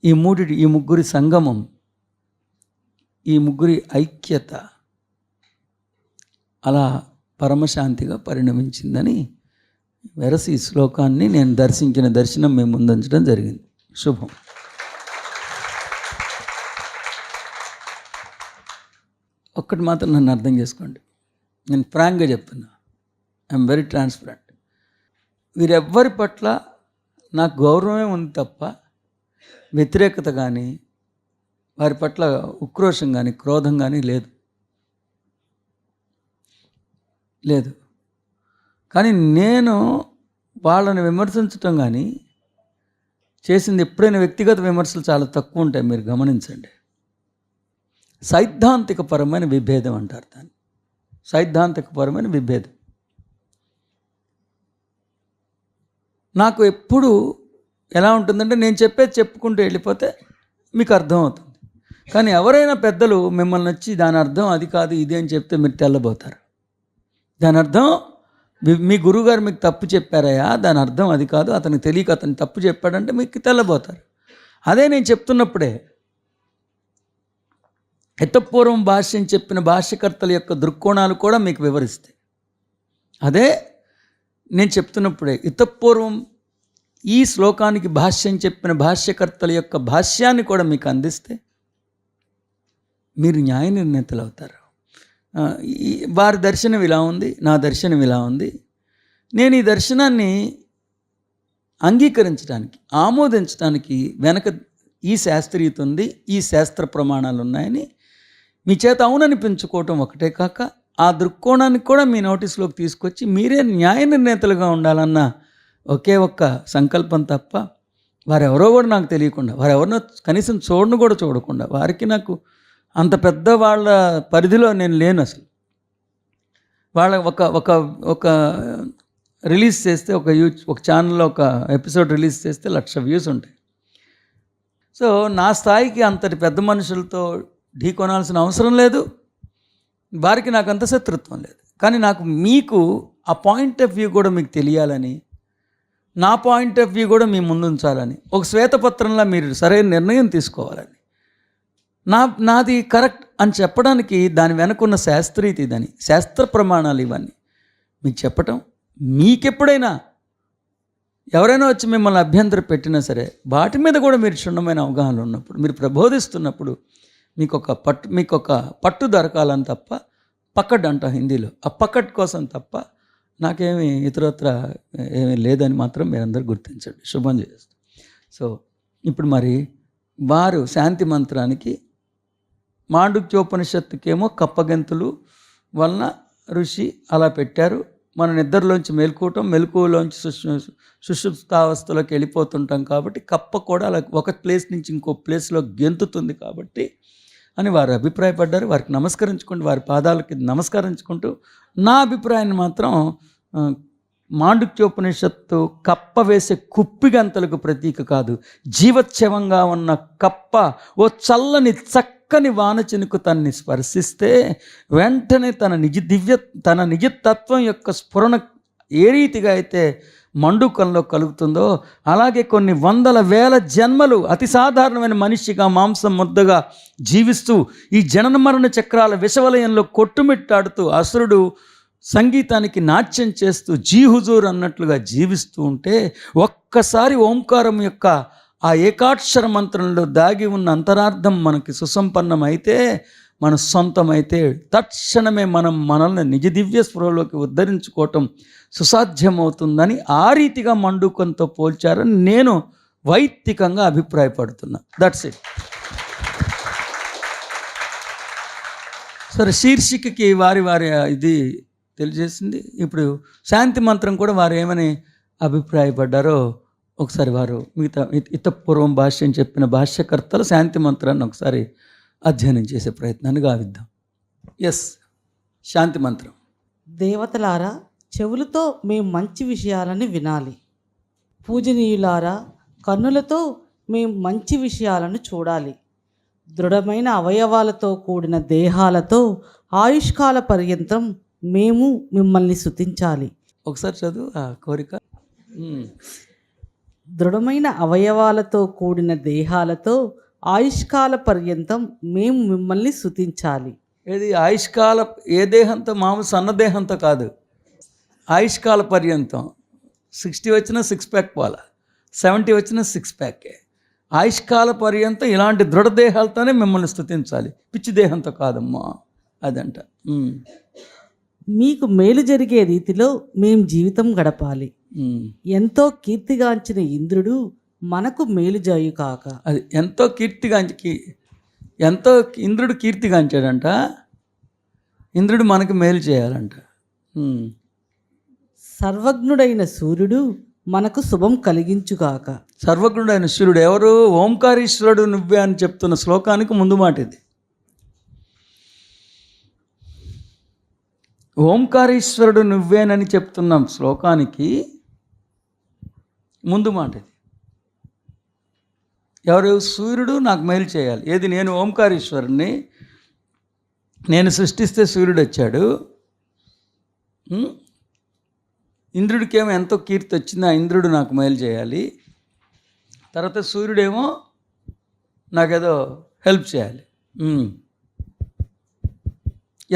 ఈ ముగ్గురి సంగమం, ఈ ముగ్గురి ఐక్యత అలా పరమశాంతిగా పరిణమించిందని వెరసి ఈ శ్లోకాన్ని నేను దర్శించిన దర్శనం మేము ముందుంచడం జరిగింది. శుభం. ఒక్కటి మాత్రం నన్ను అర్థం చేసుకోండి, నేను ఫ్రాంక్గా చెప్తున్నా, ఐఎమ్ వెరీ ట్రాన్స్పరెంట్. వీరెవ్వరి పట్ల నాకు గౌరవమే ఉంది తప్ప వ్యతిరేకత కానీ, వారి పట్ల ఉక్రోషం కానీ, క్రోధం కానీ లేదు. కానీ నేను వాళ్ళని విమర్శించటం కానీ చేసింది ఎప్పుడైనా వ్యక్తిగత విమర్శలు చాలా తక్కువ ఉంటాయి, మీరు గమనించండి. సైద్ధాంతికపరమైన విభేదం అంటారు దాన్ని, సైద్ధాంతికపరమైన విభేదం. నాకు ఎప్పుడు ఎలా ఉంటుందంటే, నేను చెప్పేది చెప్పుకుంటూ వెళ్ళిపోతే మీకు అర్థమవుతుంది. కానీ ఎవరైనా పెద్దలు మిమ్మల్ని వచ్చి దాని అర్థం అది కాదు ఇది అని చెప్తే మీరు తెల్లబోతారు. దాని అర్థం మీ గురువుగారు మీకు తప్పు చెప్పారయ్యా, దాని అర్థం అది కాదు, అతనికి తెలియక అతను తప్పు చెప్పాడంటే మీకు తెల్లబోతారు. అదే నేను చెప్తున్నప్పుడే ఇతపూర్వం భాష్యం చెప్పిన భాష్యకర్తల యొక్క దృక్కోణాలు కూడా మీకు వివరిస్తాయి. అదే నేను చెప్తున్నప్పుడే ఇతపూర్వం ఈ శ్లోకానికి భాష్యం చెప్పిన భాష్యకర్తల యొక్క భాష్యాన్ని కూడా మీకు అందిస్తే మీరు న్యాయ నిర్ణేతలు అవుతారు. వారి దర్శనం ఇలా ఉంది, నా దర్శనం ఇలా ఉంది. నేను ఈ దర్శనాన్ని అంగీకరించడానికి, ఆమోదించడానికి వెనక ఈ శాస్త్రీయత ఉంది, ఈ శాస్త్ర ప్రమాణాలు ఉన్నాయని మీ చేత అవుననిపించుకోవటం ఒకటే కాక, ఆ దృక్కోణానికి కూడా మీ నోటీసులోకి తీసుకొచ్చి మీరే న్యాయ నిర్ణేతలుగా ఉండాలన్న ఒకే ఒక్క సంకల్పం తప్ప, వారెవరో కూడా నాకు తెలియకుండా, వారెవరినో కనీసం చూడకుండా, వారికి నాకు అంత పెద్ద వాళ్ళ పరిధిలో నేను లేను. అసలు వాళ్ళ ఒక రిలీజ్ చేస్తే, ఒక ఛానల్లో ఒక ఎపిసోడ్ రిలీజ్ చేస్తే 1,00,000 వ్యూస్ ఉంటాయి. సో నా స్థాయికి అంతటి పెద్ద మనుషులతో ఢీకొనాల్సిన అవసరం లేదు, వారికి నాకు అంత శత్రుత్వం లేదు. కానీ నాకు మీకు ఆ పాయింట్ ఆఫ్ వ్యూ కూడా మీకు తెలియాలని, నా పాయింట్ ఆఫ్ వ్యూ కూడా మీ ముందు ఉంచాలని, ఒక శ్వేతపత్రంలో మీరు సరైన నిర్ణయం తీసుకోవాలని, నాది కరెక్ట్ అని చెప్పడానికి దాని వెనకున్న శాస్త్రీయత ఇదని, శాస్త్ర ప్రమాణాలు ఇవన్నీ మీకు చెప్పటం. మీకెప్పుడైనా ఎవరైనా వచ్చి మిమ్మల్ని అభ్యంతరం పెట్టినా సరే వాటి మీద కూడా మీరు క్షుణ్ణమైన అవగాహన ఉన్నప్పుడు, మీరు ప్రబోధిస్తున్నప్పుడు మీకు ఒక పట్టు దొరకాలని తప్ప, పక్కడ్ అంటాం హిందీలో, ఆ పక్కడ్ కోసం తప్ప నాకేమి ఇతరత్ర ఏమీ లేదని మాత్రం మీరందరూ గుర్తించండి. శుభం చేస్తాం. సో ఇప్పుడు మరి వారు శాంతి మంత్రానికి, మాండుక్యోపనిషత్తుకేమో కప్పగెంతులు వలన ఋషి అలా పెట్టారు. మన నిద్రలోంచి మేల్కోవటం, మెలకువలోంచి సుషుప్తావస్థలోకి వెళ్ళిపోతుంటాం కాబట్టి కప్ప కూడా అలా ఒక ప్లేస్ నుంచి ఇంకో ప్లేస్లో గెంతుతుంది కాబట్టి అని వారు అభిప్రాయపడ్డారు. వారికి నమస్కరించుకుంటూ, వారి పాదాలకి నమస్కరించుకుంటూ, నా అభిప్రాయాన్ని మాత్రం మాండుక్యోపనిషత్తు కప్ప వేసే కుప్పిగంతలకు ప్రతీక కాదు, జీవచ్ఛవంగా ఉన్న కప్ప ఓ చల్లని చక్కని వాన చినుకు తనని స్పర్శిస్తే వెంటనే తన నిజతత్వం యొక్క స్ఫురణ ఏ రీతిగా అయితే మండుకంలో కలుగుతుందో, అలాగే కొన్ని వందల వేల జన్మలు అతి సాధారణమైన మనిషిగా మాంసం ముద్దగా జీవిస్తూ ఈ జనన మరణ చక్రాల విషవలయంలో కొట్టుమిట్టాడుతూ అసురుడు సంగీతానికి నాట్యం చేస్తూ జీ హుజూర్ అన్నట్లుగా జీవిస్తూ ఉంటే, ఒక్కసారి ఓంకారం యొక్క ఆ ఏకాక్షర మంత్రంలో దాగి ఉన్న అంతరార్థం మనకి సుసంపన్నమైతే, మన సొంతమైతే తక్షణమే మనల్ని నిజ దివ్య స్పృహలోకి ఉద్ధరించుకోవటం సుసాధ్యమవుతుందని ఆ రీతిగా మండుకంతో పోల్చారని నేను వైయక్తికంగా అభిప్రాయపడుతున్నా. That's it. సరే, శీర్షికకి వారి వారి ఇది తెలియజేసింది. ఇప్పుడు శాంతి మంత్రం కూడా వారు ఏమని అభిప్రాయపడ్డారో ఒకసారి వారు మిగతా ఇతపూర్వం భాష్యం చెప్పిన భాష్యకర్తలు శాంతి మంత్రాన్ని ఒకసారి అధ్యయనం చేసే ప్రయత్నాన్ని గావిద్దాం. ఎస్, శాంతి మంత్రం.
దేవతలారా, చెవులతో మేము మంచి విషయాలని వినాలి. పూజనీయులారా, కన్నులతో మేము మంచి విషయాలను చూడాలి. దృఢమైన అవయవాలతో కూడిన దేహాలతో ఆయుష్కాల పర్యంతం మేము మిమ్మల్ని స్తుతించాలి.
ఒకసారి చదువు ఆ కోరిక.
దృఢమైన అవయవాలతో కూడిన దేహాలతో ఆయుష్కాల పర్యంతం మేము మిమ్మల్ని స్తుతించాలి.
ఏది ఆయుష్కాల? ఏ దేహంతో? మామూలు సన్నదేహంతో కాదు, ఆయుష్కాల పర్యంతం. 60 వచ్చినా 6 ప్యాక్ పోలా, 70 వచ్చినా 6 ప్యాకే. ఆయుష్కాల పర్యంతం ఇలాంటి దృఢదేహాలతోనే మిమ్మల్ని స్తుతించాలి, పిచ్చి దేహంతో కాదమ్మా అదంట.
మీకు మేలు జరిగే రీతిలో మేము జీవితం గడపాలి. ఎంతో కీర్తిగాంచిన ఇంద్రుడు మనకు మేలు చేయు కాక.
అది ఎంతో ఇంద్రుడు కీర్తిగాంచాడంట. ఇంద్రుడు మనకు మేలు చేయాలంట.
సర్వజ్ఞుడైన సూర్యుడు మనకు శుభం కలిగించుగాక.
సర్వజ్ఞుడైన సూర్యుడు ఎవరు? ఓంకారీశ్వరుడు నువ్వే అని చెప్తున్న శ్లోకానికి ముందు మాట ఇది. ఓంకారీశ్వరుడు నువ్వేనని చెప్తున్న శ్లోకానికి ముందు మాట ఇది. ఎవరు? సూర్యుడు నాకు మేలు చేయాలి. ఏది? నేను ఓంకారీశ్వరుణ్ణి, నేను సృష్టిస్తే సూర్యుడు వచ్చాడు. ఇంద్రుడికేమో ఎంతో కీర్తి వచ్చింది, ఆ ఇంద్రుడు నాకు మేలు చేయాలి. తర్వాత సూర్యుడేమో నాకేదో హెల్ప్ చేయాలి.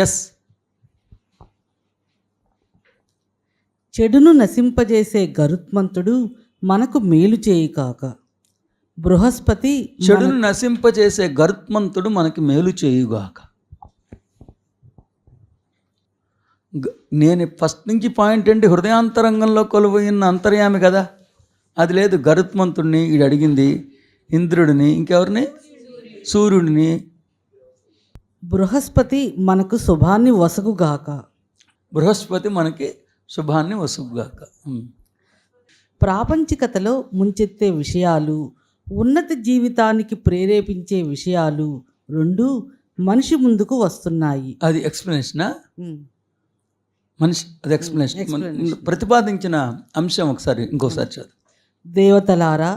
ఎస్.
చెడును నశింపజేసే గరుత్మంతుడు మనకు మేలు చేయుకాక. బృహస్పతి
చెడును నశింపజేసే గరుత్మంతుడు మనకి మేలు చేయుగాక. నేను ఫస్ట్ నుంచి పాయింట్ ఏంటి? హృదయాంతరంగంలో కొలువైన అంతర్యామి కదా. అది లేదు. గరుత్మంతుడిని ఈడు అడిగింది, ఇంద్రుడిని, ఇంకెవరిని? సూర్యుడిని.
బృహస్పతి మనకు శుభాన్ని వసగుగాక.
బృహస్పతి మనకి శుభాన్ని వసుగాక.
ప్రాపంచికతలో ముంచెత్తే విషయాలు, ఉన్నత జీవితానికి ప్రేరేపించే విషయాలు రెండు మనిషి ముందుకు వస్తున్నాయి.
అది ఎక్స్ప్లెనేషనా? అది ఎక్స్ప్లెనేషన్ ప్రతిపాదించిన అంశం ఒకసారి ఇంకోసారి చదువు.
దేవతలారా,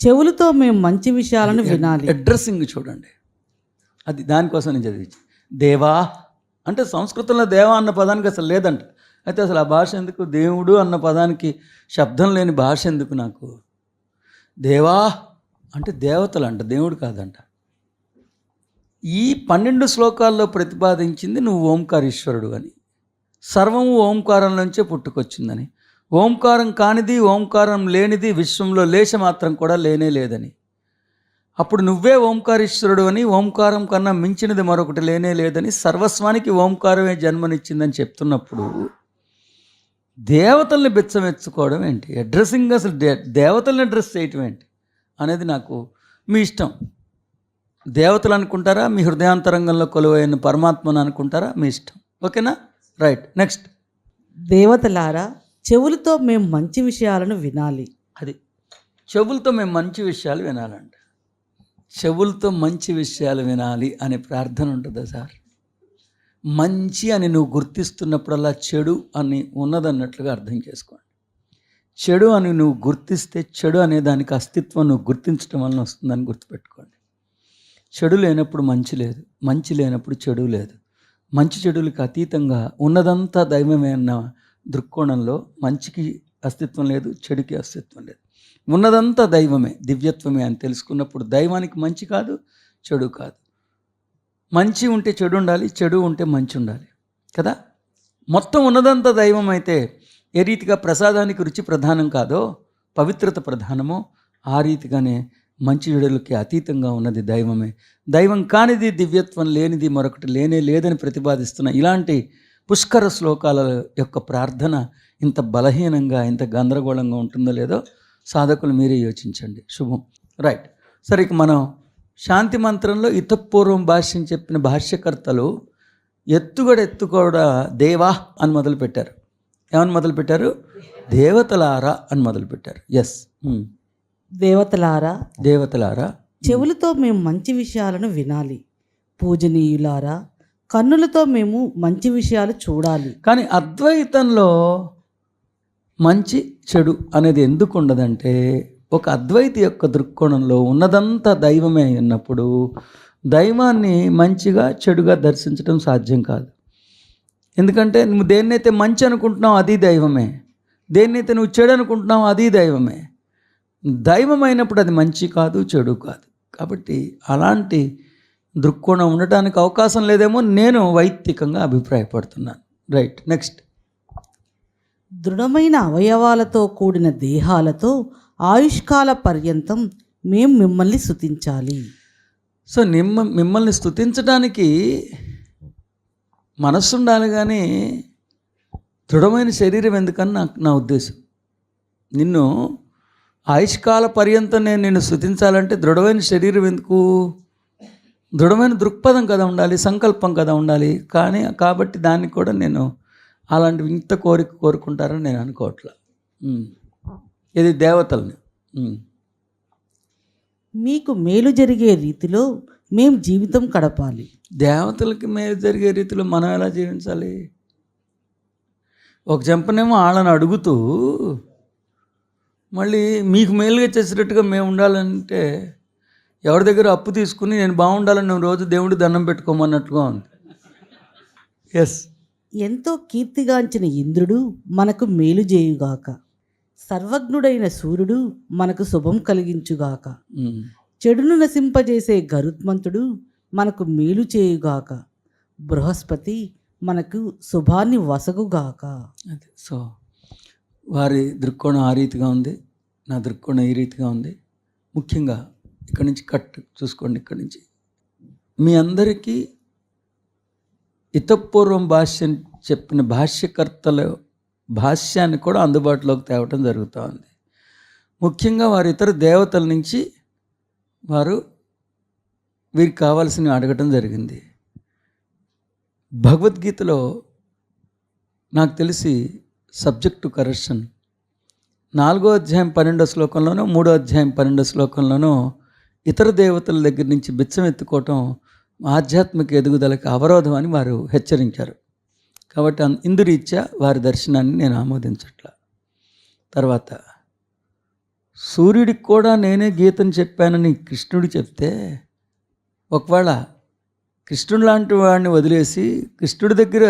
చెవులతో మేము మంచి విషయాలను వినాలి.
అడ్రస్సింగ్ చూడండి, అది దానికోసం నేను చదివించి. దేవా అంటే సంస్కృతంలో దేవా అన్న పదానికి అసలు లేదంట. అయితే అసలు ఆ భాష ఎందుకు? దేవుడు అన్న పదానికి శబ్దం లేని భాష ఎందుకు నాకు? దేవా అంటే దేవతలు అంట, దేవుడు కాదంట. ఈ 12 శ్లోకాల్లో ప్రతిపాదించింది నువ్వు ఓంకారీశ్వరుడు అని, సర్వము ఓంకారం నుంచే పుట్టుకొచ్చిందని, ఓంకారం కానిది, ఓంకారం లేనిది విశ్వంలో లేశమాత్రం కూడా లేనే లేదని, అప్పుడు నువ్వే ఓంకారీశ్వరుడు అని, ఓంకారం కన్నా మించినది మరొకటి లేనే లేదని, సర్వస్వానికి ఓంకారమే జన్మనిచ్చిందని చెప్తున్నప్పుడు దేవతల్ని బెచ్చమెచ్చుకోవడం ఏంటి? అడ్రస్సింగ్ అసలు దేవతల్ని అడ్రస్ చేయటం ఏంటి అనేది నాకు మీ ఇష్టం. దేవతలు అనుకుంటారా, మీ హృదయాంతరంగంలో కొలువైన పరమాత్మను అనుకుంటారా, మీ ఇష్టం. ఓకేనా? రైట్. నెక్స్ట్.
దేవతలారా, చెవులతో మేము మంచి విషయాలను వినాలి.
అది చెవులతో మేము మంచి విషయాలు వినాలంట. చెవులతో మంచి విషయాలు వినాలి అనే ప్రార్థన ఉంటుందా సార్? మంచి అని నువ్వు గుర్తిస్తున్నప్పుడల్లా చెడు అని ఉన్నదన్నట్లుగా అర్థం చేసుకోండి. చెడు అని నువ్వు గుర్తిస్తే చెడు అనే దానికి అస్తిత్వం నువ్వు గుర్తించడం వలన వస్తుందని గుర్తుపెట్టుకోండి. చెడు లేనప్పుడు మంచి లేదు, మంచి లేనప్పుడు చెడు లేదు. మంచి చెడులకు అతీతంగా ఉన్నదంతా దైవమే అన్న దృక్కోణంలో మంచికి అస్తిత్వం లేదు, చెడుకి అస్తిత్వం లేదు. ఉన్నదంతా దైవమే, దివ్యత్వమే అని తెలుసుకున్నప్పుడు దైవానికి మంచి కాదు, చెడు కాదు. మంచి ఉంటే చెడు ఉండాలి, చెడు ఉంటే మంచి ఉండాలి కదా. మొత్తం ఉన్నదంతా దైవం అయితే ఏ రీతిగా ప్రసాదానికి రుచి ప్రధానం కాదో, పవిత్రత ప్రధానమో, ఆ రీతిగానే మంచి చెడులకి అతీతంగా ఉన్నది దైవమే. దైవం కానిది, దివ్యత్వం లేనిది మరొకటి లేనే లేదని ప్రతిపాదిస్తున్న ఇలాంటి పుష్కర శ్లోకాల యొక్క ప్రార్థన ఇంత బలహీనంగా, ఇంత గందరగోళంగా ఉంటుందో లేదో సాధకులు మీరే యోచించండి. శుభం. రైట్. సరే, ఇక మనం శాంతి మంత్రంలో ఇతపూర్వం భాష్యం చెప్పిన భాష్యకర్తలు ఎత్తు కూడా దేవా అని మొదలుపెట్టారు. ఏమని మొదలుపెట్టారు? దేవతలారా అని మొదలుపెట్టారు. ఎస్, దేవతలారా
చెవులతో మేము మంచి విషయాలను వినాలి, పూజనీయులారా కన్నులతో మేము మంచి విషయాలు చూడాలి.
కానీ అద్వైతంలో మంచి చెడు అనేది ఎందుకు ఉండదంటే, ఒక అద్వైతి యొక్క దృక్కోణంలో ఉన్నదంతా దైవమే ఉన్నప్పుడు దైవాన్ని మంచిగా చెడుగా దర్శించడం సాధ్యం కాదు. ఎందుకంటే నువ్వు దేన్నైతే మంచి అనుకుంటున్నావు అది దైవమే, దేన్నైతే నువ్వు చెడు అనుకుంటున్నావు అది దైవమే. దైవమైనప్పుడు అది మంచి కాదు, చెడు కాదు. కాబట్టి అలాంటి దృక్కోణం ఉండటానికి అవకాశం లేదేమో నేను వైయక్తికంగా అభిప్రాయపడుతున్నాను. Right, next.
దృఢమైన అవయవాలతో కూడిన దేహాలతో ఆయుష్కాల పర్యంతం మేము మిమ్మల్ని స్తుతించాలి.
సో మిమ్మల్ని స్తుతించడానికి మనస్సు ఉండాలి, కానీ దృఢమైన శరీరం ఎందుకని నా ఉద్దేశం. నిన్ను ఆయుష్కాల పర్యంతం నేను నిన్ను స్తుతించాలంటే దృఢమైన శరీరం ఎందుకు? దృఢమైన దృక్పథం కదా ఉండాలి, సంకల్పం కదా ఉండాలి. కాబట్టి దాన్ని కూడా నేను అలాంటి ఇంత కోరుకుంటారని నేను అనుకోవట్లా. ఇది దేవతల్ని.
మీకు మేలు జరిగే రీతిలో మేము జీవితం గడపాలి.
దేవతలకి మేలు జరిగే రీతిలో మనం ఎలా జీవించాలి? ఒక చెంపనేమో వాళ్ళని అడుగుతూ మళ్ళీ మీకు మేలుగా చేసేటట్టుగా మేము ఉండాలంటే ఎవరి దగ్గర అప్పు తీసుకుని నేను బాగుండాలని నువ్వు రోజు దేవుడి దండం పెట్టుకోమన్నట్టుగా ఉంది. ఎస్.
ఎంతో కీర్తిగాంచిన ఇంద్రుడు మనకు మేలు చేయుగాక, సర్వజ్ఞుడైన సూర్యుడు మనకు శుభం కలిగించుగాక, చెడును నశింపజేసే గరుత్మంతుడు మనకు మేలు చేయుగాక, బృహస్పతి మనకు శుభాన్ని వసగుగాక.
అదే. సో వారి దృక్కోణం ఆ రీతిగా ఉంది, నా దృక్కోణం ఈ రీతిగా ఉంది. ముఖ్యంగా ఇక్కడి నుంచి కట్ చూసుకోండి. ఇక్కడి నుంచి మీ అందరికీ ఇతపూర్వం భాష్యం చెప్పిన భాష్యకర్తల భాష్యాన్ని కూడా అందుబాటులోకి తేవటం జరుగుతూ ఉంది. ముఖ్యంగా వారు ఇతర దేవతల నుంచి వారు వీరికి కావాల్సినవి అడగటం జరిగింది. భగవద్గీతలో నాకు తెలిసి సబ్జెక్ట్ టు కరెక్షన్ 4వ అధ్యాయం 12వ శ్లోకంలోనో 3వ అధ్యాయం 12వ శ్లోకంలోనో ఇతర దేవతల దగ్గర నుంచి బిచ్చం ఎత్తుకోవటం ఆధ్యాత్మిక ఎదుగుదలకి అవరోధం అని వారు హెచ్చరించారు. కాబట్టి ఇందురీత్యా వారి దర్శనాన్ని నేను ఆమోదించట్లా. తర్వాత సూర్యుడికి కూడా నేనే గీతను చెప్పానని కృష్ణుడు చెప్తే, ఒకవేళ కృష్ణుడు లాంటి వాడిని వదిలేసి కృష్ణుడి దగ్గర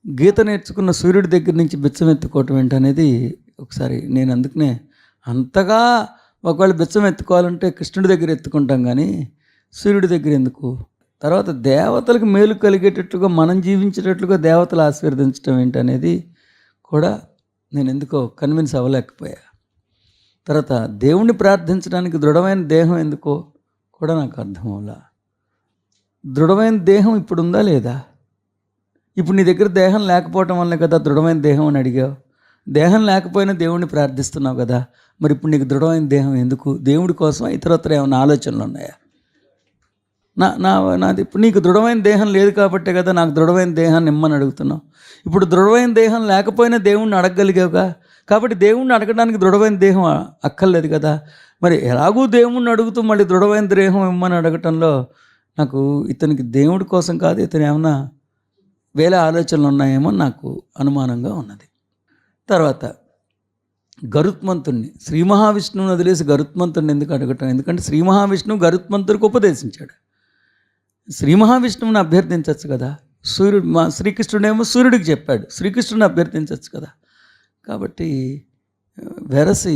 గీత నేర్చుకున్న సూర్యుడి దగ్గర నుంచి బిచ్చం ఎత్తుకోవటం ఏంటనేది ఒకసారి నేను అందుకనే అంతగా ఒకవేళ బిచ్చం ఎత్తుకోవాలంటే కృష్ణుడి దగ్గర ఎత్తుకుంటాం, కానీ సూర్యుడి దగ్గర ఎందుకు? తర్వాత దేవతలకు మేలు కలిగేటట్లుగా మనం జీవించేటట్లుగా దేవతలు ఆశీర్వదించడం ఏంటనేది కూడా నేను ఎందుకో కన్విన్స్ అవ్వలేకపోయా. తర్వాత దేవుణ్ణి ప్రార్థించడానికి దృఢమైన దేహం ఎందుకో కూడా నాకు అర్థం అవ్వలా. దృఢమైన దేహం ఇప్పుడు ఉందా లేదా? ఇప్పుడు నీ దగ్గర దేహం లేకపోవటం వల్లే కదా దృఢమైన దేహం అని అడిగావు. దేహం లేకపోయినా దేవుణ్ణి ప్రార్థిస్తున్నావు కదా, మరి ఇప్పుడు నీకు దృఢమైన దేహం ఎందుకు? దేవుడి కోసం ఇతరత్ర ఏమైనా ఆలోచనలు ఉన్నాయా? నాది ఇప్పుడు నీకు దృఢమైన దేహం లేదు కాబట్టే కదా నాకు దృఢమైన దేహాన్ని ఇమ్మని అడుగుతున్నావు. ఇప్పుడు దృఢమైన దేహం లేకపోయినా దేవుణ్ణి అడగగలిగావుగా, కాబట్టి దేవుణ్ణి అడగడానికి దృఢమైన దేహం అక్కర్లేదు కదా. మరి ఎలాగూ దేవుణ్ణి అడుగుతూ మళ్ళీ దృఢమైన దేహం ఇమ్మని అడగటంలో నాకు ఇతనికి దేవుడి కోసం కాదు, ఇతను ఏమన్నా వేరే ఆలోచనలు ఉన్నాయేమో నాకు అనుమానంగా ఉన్నది. తర్వాత గరుత్మంతుణ్ణి, శ్రీ మహావిష్ణువుని వదిలేసి గరుత్మంతుడిని ఎందుకు అడగటం? ఎందుకంటే శ్రీ మహావిష్ణువు గరుత్మంతుడికి ఉపదేశించాడు. శ్రీ మహావిష్ణువుని అభ్యర్థించవచ్చు కదా. శ్రీకృష్ణుడేమో సూర్యుడికి చెప్పాడు, శ్రీకృష్ణుని అభ్యర్థించవచ్చు కదా. కాబట్టి వెరసి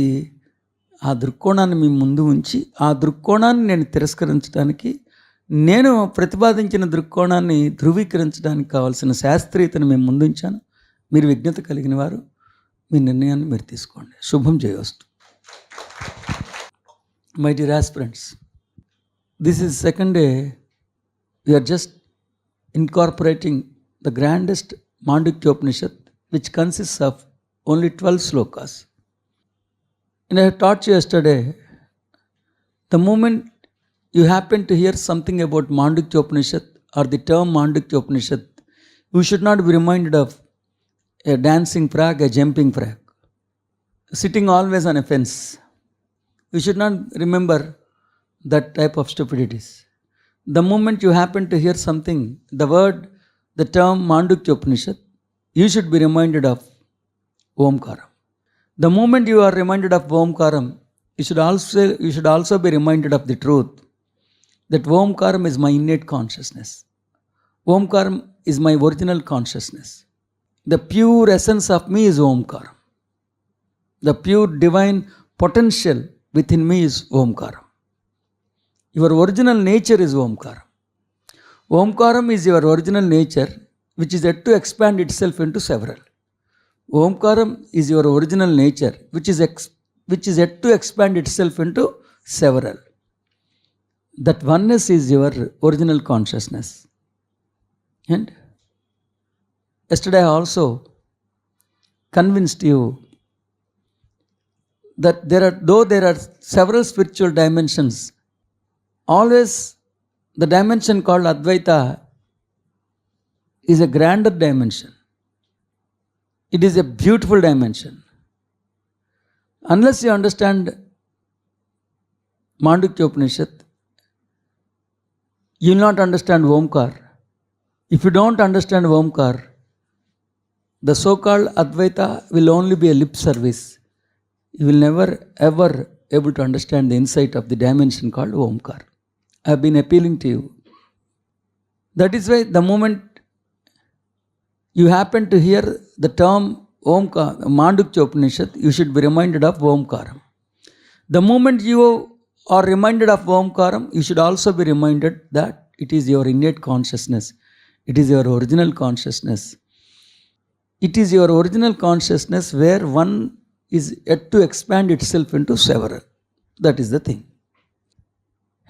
ఆ దృక్కోణాన్ని మీ ముందు ఉంచి ఆ దృక్కోణాన్ని నేను తిరస్కరించడానికి, నేను ప్రతిపాదించిన దృక్కోణాన్ని ధృవీకరించడానికి కావాల్సిన శాస్త్రీయతను మేము ముందుంచాను. మీరు విజ్ఞత కలిగిన వారు మీ నిర్ణయాన్ని మీరు తీసుకోండి. శుభం చేయవస్తు. My dear aspirants, this is second day. We are just incorporating the grandest Mandukya which consists of only 12 slokas. And I have taught you yesterday, the moment you happen to hear something about Mandukya or the term Mandukya You should not be reminded of a dancing frog, a jumping frog, sitting always on a fence. You should not remember that type of stupidities. The moment you happen to hear something, the word, the term Mandukya Upanishad, you should be reminded of Omkaram. The moment you are reminded of Omkaram, you should also be reminded of the truth that Omkaram is my innate consciousness. Omkaram is my original consciousness. The pure essence of me is Omkaram. The pure divine potential within me is Omkaram. Your original nature is Omkaram. Omkaram is your original nature, which is yet to expand itself into several. Omkaram is your original nature, which is yet to expand itself into several. That oneness is your original consciousness. And yesterday I also convinced you that though there are several spiritual dimensions, always the dimension called Advaita is a grander dimension. It is a beautiful dimension. Unless you understand Mandukya Upanishad, you will not understand Omkar. If you don't understand Omkar, the so-called Advaita will only be a lip service. You will never ever able to understand the insight of the dimension called Omkar. I have been appealing to you. That is why the moment you happen to hear the term Omkar, Mandukya Upanishad, you should be reminded of Omkaram. The moment you are reminded of Omkaram, you should also be reminded that it is your innate consciousness. It is your original consciousness. It is your original consciousness where one is yet to expand itself into several. That is the thing.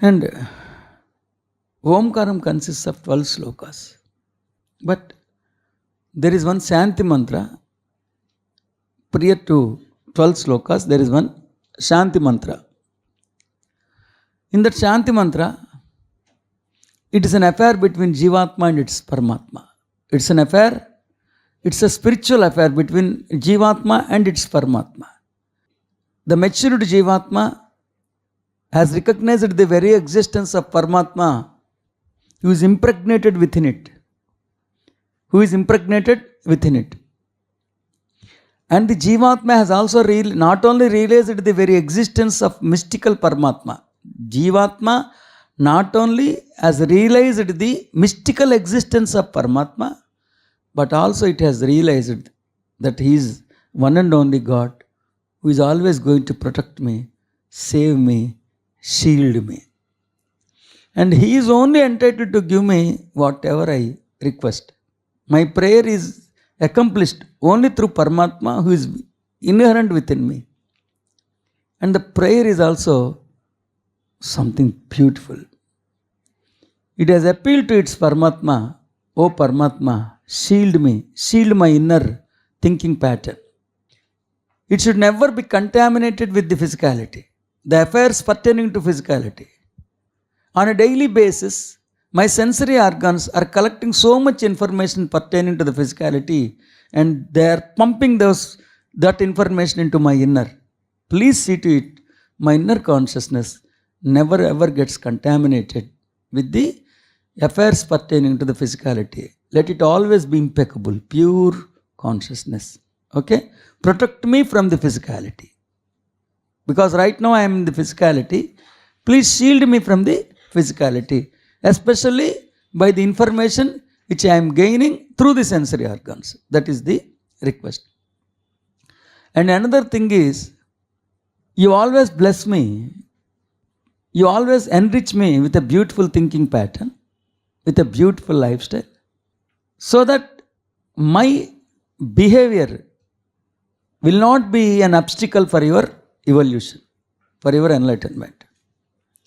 And Omkaram consists of 12 slokas. But there is one Shanti mantra. Prior to 12 slokas, there is one Shanti mantra. In that Shanti mantra, it is an affair between Jivatma and its Paramatma. It's an affair, it's a spiritual affair between Jivatma and its Paramatma. The matured Jivatma has recognized the very existence of Paramatma, who is impregnated within it. And the Jivatma has also not only realized the very existence of mystical Paramatma. Jivatma not only has realized the mystical existence of Paramatma, but also it has realized that He is one and only God, who is always going to protect me, save me, shield me. And He is only entitled to give me whatever I request. My prayer is accomplished only through Paramatma, who is inherent within me. And the prayer is also something beautiful. It has appealed to its Paramatma, "O Paramatma, shield me, shield my inner thinking pattern." It should never be contaminated with the physicality, the affairs pertaining to physicality. On a daily basis, my sensory organs are collecting so much information pertaining to the physicality, and they are pumping that information into my inner. Please see to it, my inner consciousness never ever gets contaminated with the affairs pertaining to the physicality. Let it always be impeccable, pure consciousness. Okay? Protect me from the physicality. Because right now I am in the physicality. Please shield me from the physicality, especially by the information which I am gaining through the sensory organs. That is the request. And another thing is, you always bless me. You always enrich me with a beautiful thinking pattern, with a beautiful lifestyle, so that my behavior will not be an obstacle for your evolution, for your enlightenment.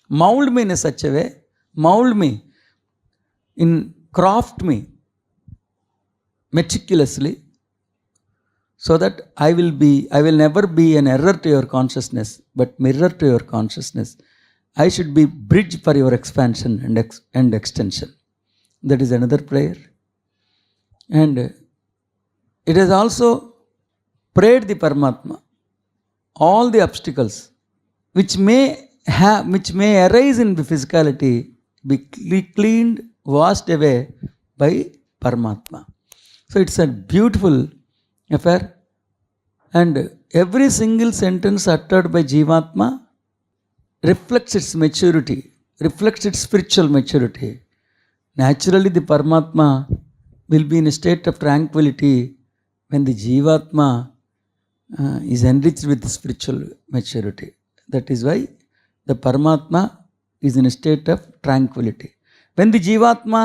Mold me in such a way, mold me, craft me meticulously, so that I will never be an error to your consciousness, but mirror to your consciousness. I should be bridge for your expansion and extension. That is another prayer. And it has also prayed the Paramatma all the obstacles which may arise in the physicality be cleaned, washed away by Paramatma. So it's a beautiful affair, and every single sentence uttered by Jivatma reflects its maturity, reflects its spiritual maturity. Naturally, the Paramatma will be in a state of tranquility when the Jivatma is enriched with spiritual maturity. That is why the Paramatma is in a state of tranquility. When the Jivatma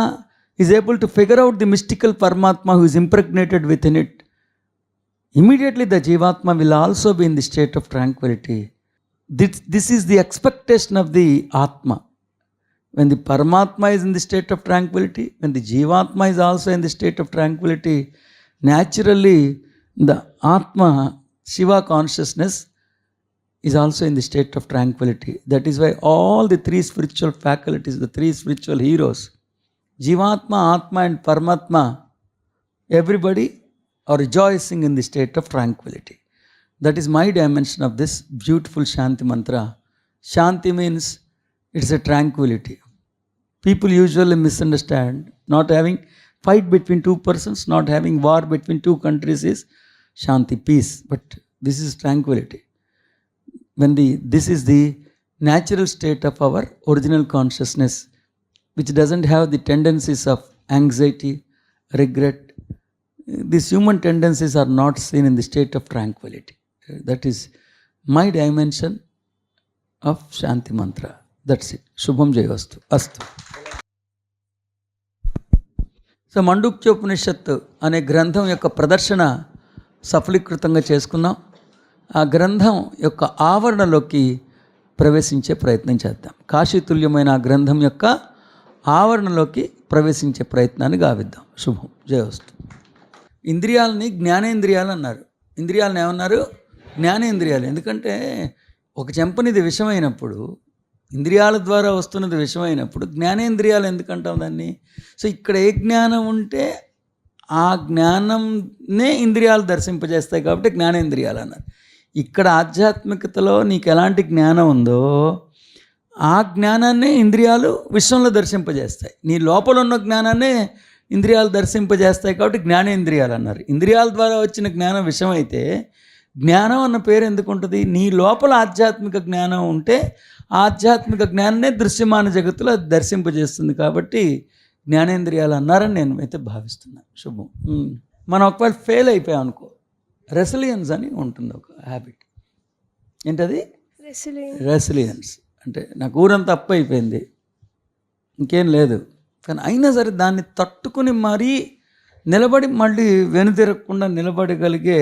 is able to figure out the mystical Paramatma who is impregnated within it, immediately the Jivatma will also be in the state of tranquility. This is the expectation of the Atma. When the Paramatma is in the state of tranquility, when the Jivatma is also in the state of tranquility, naturally the Atma, Shiva consciousness, is also in the state of tranquility. That is why all the three spiritual faculties, the three spiritual heroes, Jivatma, Atma and Paramatma, everybody are rejoicing in the state of tranquility. That is my dimension of this beautiful Shanti mantra. Shanti means it's a tranquility. People usually misunderstand. Not having fight between two persons, not having war between two countries is Shanti, peace. But this is tranquility. This is the natural state of our original consciousness, which doesn't have the tendencies of anxiety, regret. These human tendencies are not seen in the state of tranquility. That is my dimension of Shanti mantra. That's it. Shubham Jayastu. Astu. So Mandukyopanishad అనే గ్రంథం యొక్క ప్రదర్శన సఫలీకృతంగా చేసుకున్నాం. ఆ గ్రంథం యొక్క ఆవరణలోకి ప్రవేశించే ప్రయత్నం చేద్దాం. కాశీతుల్యమైన ఆ గ్రంథం యొక్క ఆవరణలోకి ప్రవేశించే ప్రయత్నాన్ని గావిద్దాం. శుభం. జయోస్తు. ఇంద్రియాలని జ్ఞానేంద్రియాలు అన్నారు. ఇంద్రియాలను ఏమన్నారు? జ్ఞానేంద్రియాలు. ఎందుకంటే ఒక చెంపనిది విషమైనప్పుడు, ఇంద్రియాల ద్వారా వస్తున్నది విషమైనప్పుడు జ్ఞానేంద్రియాలు ఎందుకంటాం దాన్ని? సో ఇక్కడ ఏ జ్ఞానం ఉంటే ఆ జ్ఞానంనే ఇంద్రియాలు దర్శింపజేస్తాయి కాబట్టి జ్ఞానేంద్రియాలు అన్నారు. ఇక్కడ ఆధ్యాత్మికతలో నీకు ఎలాంటి జ్ఞానం ఉందో ఆ జ్ఞానాన్నే ఇంద్రియాలు విశ్వంలో దర్శింపజేస్తాయి. నీ లోపల ఉన్న జ్ఞానాన్నే ఇంద్రియాలు దర్శింపజేస్తాయి కాబట్టి జ్ఞానేంద్రియాలు అన్నారు. ఇంద్రియాల ద్వారా వచ్చిన జ్ఞానం విషయం అయితే జ్ఞానం అన్న పేరు ఎందుకు ఉంటుంది? నీ లోపల ఆధ్యాత్మిక జ్ఞానం ఉంటే ఆధ్యాత్మిక జ్ఞానాన్నే దృశ్యమాన జగత్తులో అది దర్శింపజేస్తుంది కాబట్టి జ్ఞానేంద్రియాలు అన్నారని నేను అయితే భావిస్తున్నాను. శుభం. మనం ఒకవేళ ఫెయిల్ అయిపోయాం అనుకో, రెసిలియన్స్ అని ఉంటుంది ఒక హ్యాబిట్. ఏంటది? రెసిలియన్స్ అంటే నాకు ఊరంతా అప్పు అయిపోయింది, ఇంకేం లేదు, కానీ అయినా సరే దాన్ని తట్టుకుని మరీ నిలబడి మళ్ళీ వెనుతిరగకుండా నిలబడగలిగే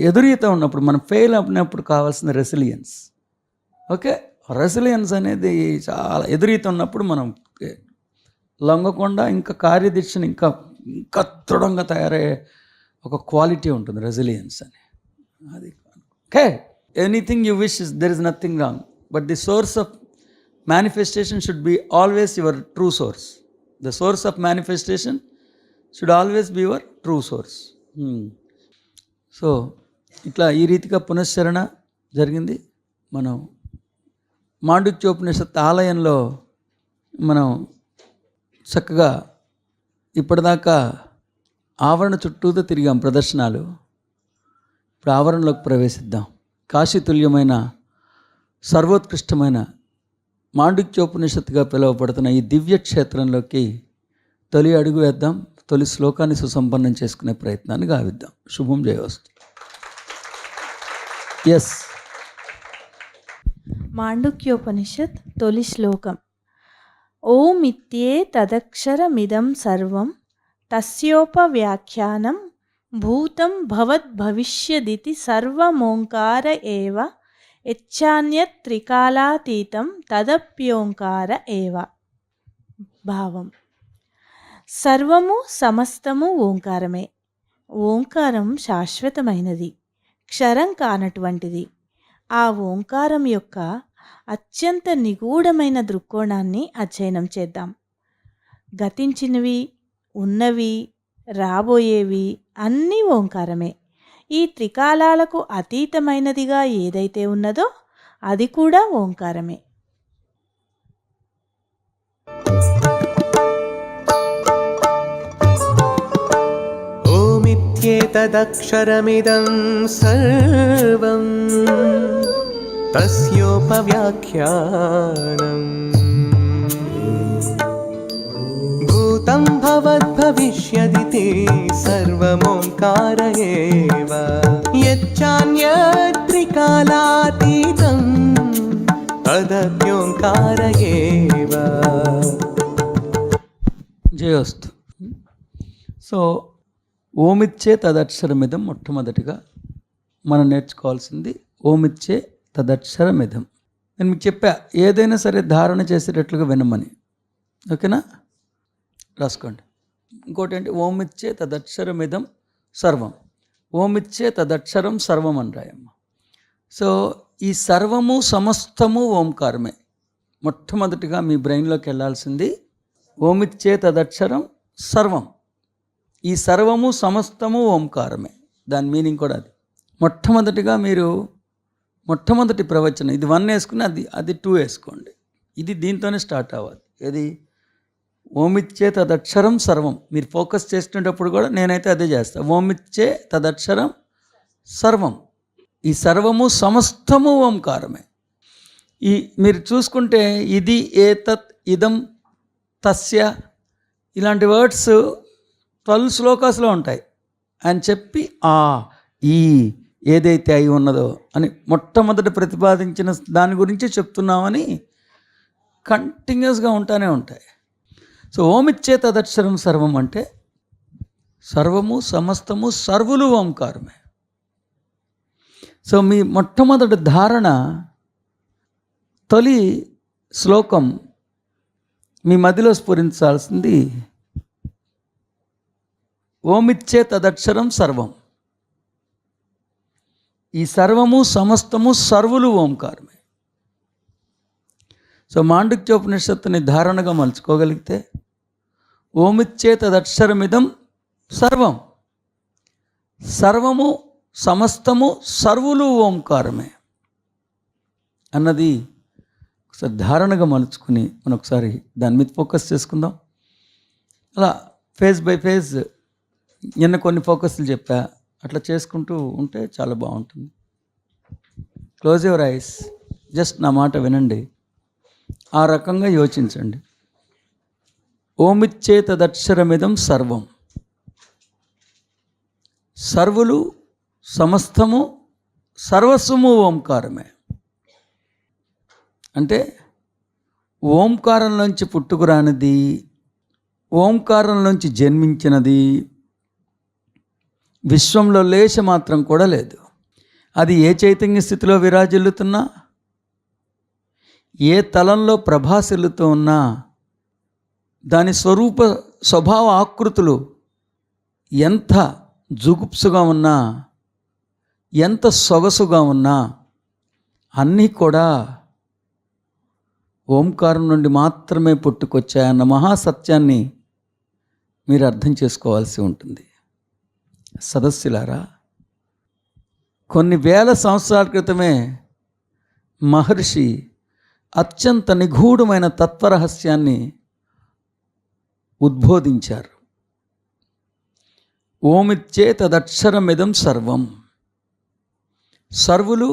ఎదురీత ఉన్నప్పుడు, మనం ఫెయిల్ అయినప్పుడు కావాల్సిన రెసిలియన్స్. ఓకే, రెసిలియన్స్ అనేది చాలా ఎదురీత ఉన్నప్పుడు మనం లొంగకుండా ఇంకా కార్యదీక్షను ఇంకా ఇంకా దృఢంగా తయారయ్యే ఒక క్వాలిటీ ఉంటుంది రెసిలియన్స్ అని. అది okay. Anything you wish, there is nothing wrong, but the source of manifestation should be always your true source. The source of manifestation should always be your true source. So ఇట్లా ఈ రీతిగా పునశ్చరణ జరిగింది. మనం మాండుక్యోపనిషత్ ఆలయంలో మనం చక్కగా ఇప్పటిదాకా ఆవరణ చుట్టూతో తిరిగాం ప్రదర్శనలు. ఇప్పుడు ఆవరణలోకి ప్రవేశిద్దాం. కాశీతుల్యమైన సర్వోత్కృష్టమైన మాండుక్యోపనిషత్తుగా పిలువబడుతున్న ఈ దివ్య క్షేత్రంలోకి తొలి అడుగు వేద్దాం. తొలి శ్లోకాన్ని సుసంపన్నం చేసుకునే ప్రయత్నాన్ని గావిద్దాం. శుభం. జయోస్తు. ఎస్.
మాండుక్యోపనిషత్ తొలి శ్లోకం. ఓమిత్యే తదక్షరమిదం సర్వం తస్యోపవ్యాఖ్యానం భూతం భవద్భవిష్యదితి సర్వమోంకార ఏవ యచ్చాన్యత్ త్రికాలాతీతం తదప్యోంకార ఏవ. భావం: సర్వము సమస్తము ఓంకారమే. ఓంకారం శాశ్వతమైనది, క్షరం కానటువంటిది. ఆ ఓంకారం యొక్క అత్యంత నిగూఢమైన దృక్కోణాన్ని అధ్యయనం చేద్దాం. గతించినవి, ఉన్నవి రాబోయేవి అన్నీ ఓంకారమే. ఈ త్రికాలాలకు అతీతమైనదిగా ఏదైతే ఉన్నదో అది కూడా ఓంకారమే.
ఓమిత్యేతదక్షరమిదం సర్వం తస్యోపవ్యాఖ్యానం భూతం భవద్భవిష్యదితి సర్వమోంకార ఏవ యచ్చాన్యత్రికాలాతీతం తదప్యోంకార ఏవ.
జయోస్తు. సో ఓమిచ్చే తదక్షరమిదం మొట్టమొదటిగా మనం నేర్చుకోవాల్సింది ఓమిచ్చే తదక్షరమిదం. నేను మీకు చెప్పా, ఏదైనా సరే ధారణ చేసేటట్లుగా వినమని. ఓకేనా? రాసుకోండి. ఇంకోటి ఏంటి? ఓమిచ్చే తదక్షరమిదం సర్వం. ఓమిచ్చే తదక్షరం సర్వం అని రాయమ్మ. సో ఈ సర్వము సమస్తము ఓంకారమే. మొట్టమొదటిగా మీ బ్రెయిన్లోకి వెళ్ళాల్సింది ఓమిచ్చే తదక్షరం సర్వం. ఈ సర్వము సమస్తము ఓంకారమే. దాని మీనింగ్ కూడా అది. మొట్టమొదటిగా మీరు మొట్టమొదటి ప్రవచనం ఇది 1 వేసుకుని అది 2 వేసుకోండి. ఇది దీంతోనే స్టార్ట్ అవ్వాలి. ఏది? ఓమిచ్చే తదక్షరం సర్వం. మీరు ఫోకస్ చేస్తున్నప్పుడు కూడా నేనైతే అదే చేస్తాను. ఓమిచ్చే తదక్షరం సర్వం. ఈ సర్వము సమస్తము ఓంకారమే. ఈ మీరు చూసుకుంటే ఇది, ఏతత్, ఇదం, తస్య ఇలాంటి వర్డ్స్ 12 శ్లోకాస్లో ఉంటాయి. అని చెప్పి ఈ ఏదైతే అయి ఉన్నదో అని మొట్టమొదటి ప్రతిపాదించిన దాని గురించి చెప్తున్నామని కంటిన్యూస్గా ఉంటానే ఉంటాయి. సో ఓమిచ్చే తదక్షరం సర్వం అంటే సర్వము సమస్తము సర్వులు ఓంకారమే. సో మీ మొట్టమొదటి ధారణ, తొలి శ్లోకం మీ మదిలో స్ఫురించాల్సింది ఓమిచ్చే తదక్షరం సర్వం. ఈ సర్వము సమస్తము సర్వులు ఓంకారమే. సో మాండుక్యోపనిషత్తుని ధారణగా మలుచుకోగలిగితే ఓమిచ్చే తదక్షరమిదం సర్వం. సర్వము సమస్తము సర్వులు ఓంకారమే అన్నది ఒకసారి ధారణగా మలుచుకుని మనం ఒకసారి దాని మీద ఫోకస్ చేసుకుందాం. అలా ఫేజ్ బై ఫేజ్ నిన్న కొన్ని ఫోకస్లు చెప్పా, అట్లా చేసుకుంటూ ఉంటే చాలా బాగుంటుంది. క్లోజ్ యువర్ ఐస్, జస్ట్ నా మాట వినండి, ఆ రకంగా యోచించండి. ఓమిచ్చే తదక్షరమిదం సర్వం. సర్వులు సమస్తము సర్వస్వము ఓంకారమే. అంటే ఓంకారంలోంచి పుట్టుకురానిది, ఓంకారంలోంచి జన్మించినది విశ్వంలో లేశ మాత్రం కూడా లేదు. అది ఏ చైతన్య స్థితిలో విరాజిల్లుతున్నా, ఏ తలంలో ప్రభాసిల్లుతూ ఉన్నా, దాని స్వభావ ఆకృతులు ఎంత జుగుప్సుగా ఉన్నా, ఎంత సొగసుగా ఉన్నా అన్నీ కూడా ఓంకారం నుండి మాత్రమే పుట్టుకొచ్చాయన్న మహాసత్యాన్ని మీరు అర్థం చేసుకోవాల్సి ఉంటుంది. సదస్సులారా, కొన్ని వేల సంవత్సరాల క్రితమే మహర్షి అత్యంత నిగూఢమైన తత్వరహస్యాన్ని ఉద్బోధించారు. ఓమిచ్చే తదక్షరమిదం సర్వం. సర్వులు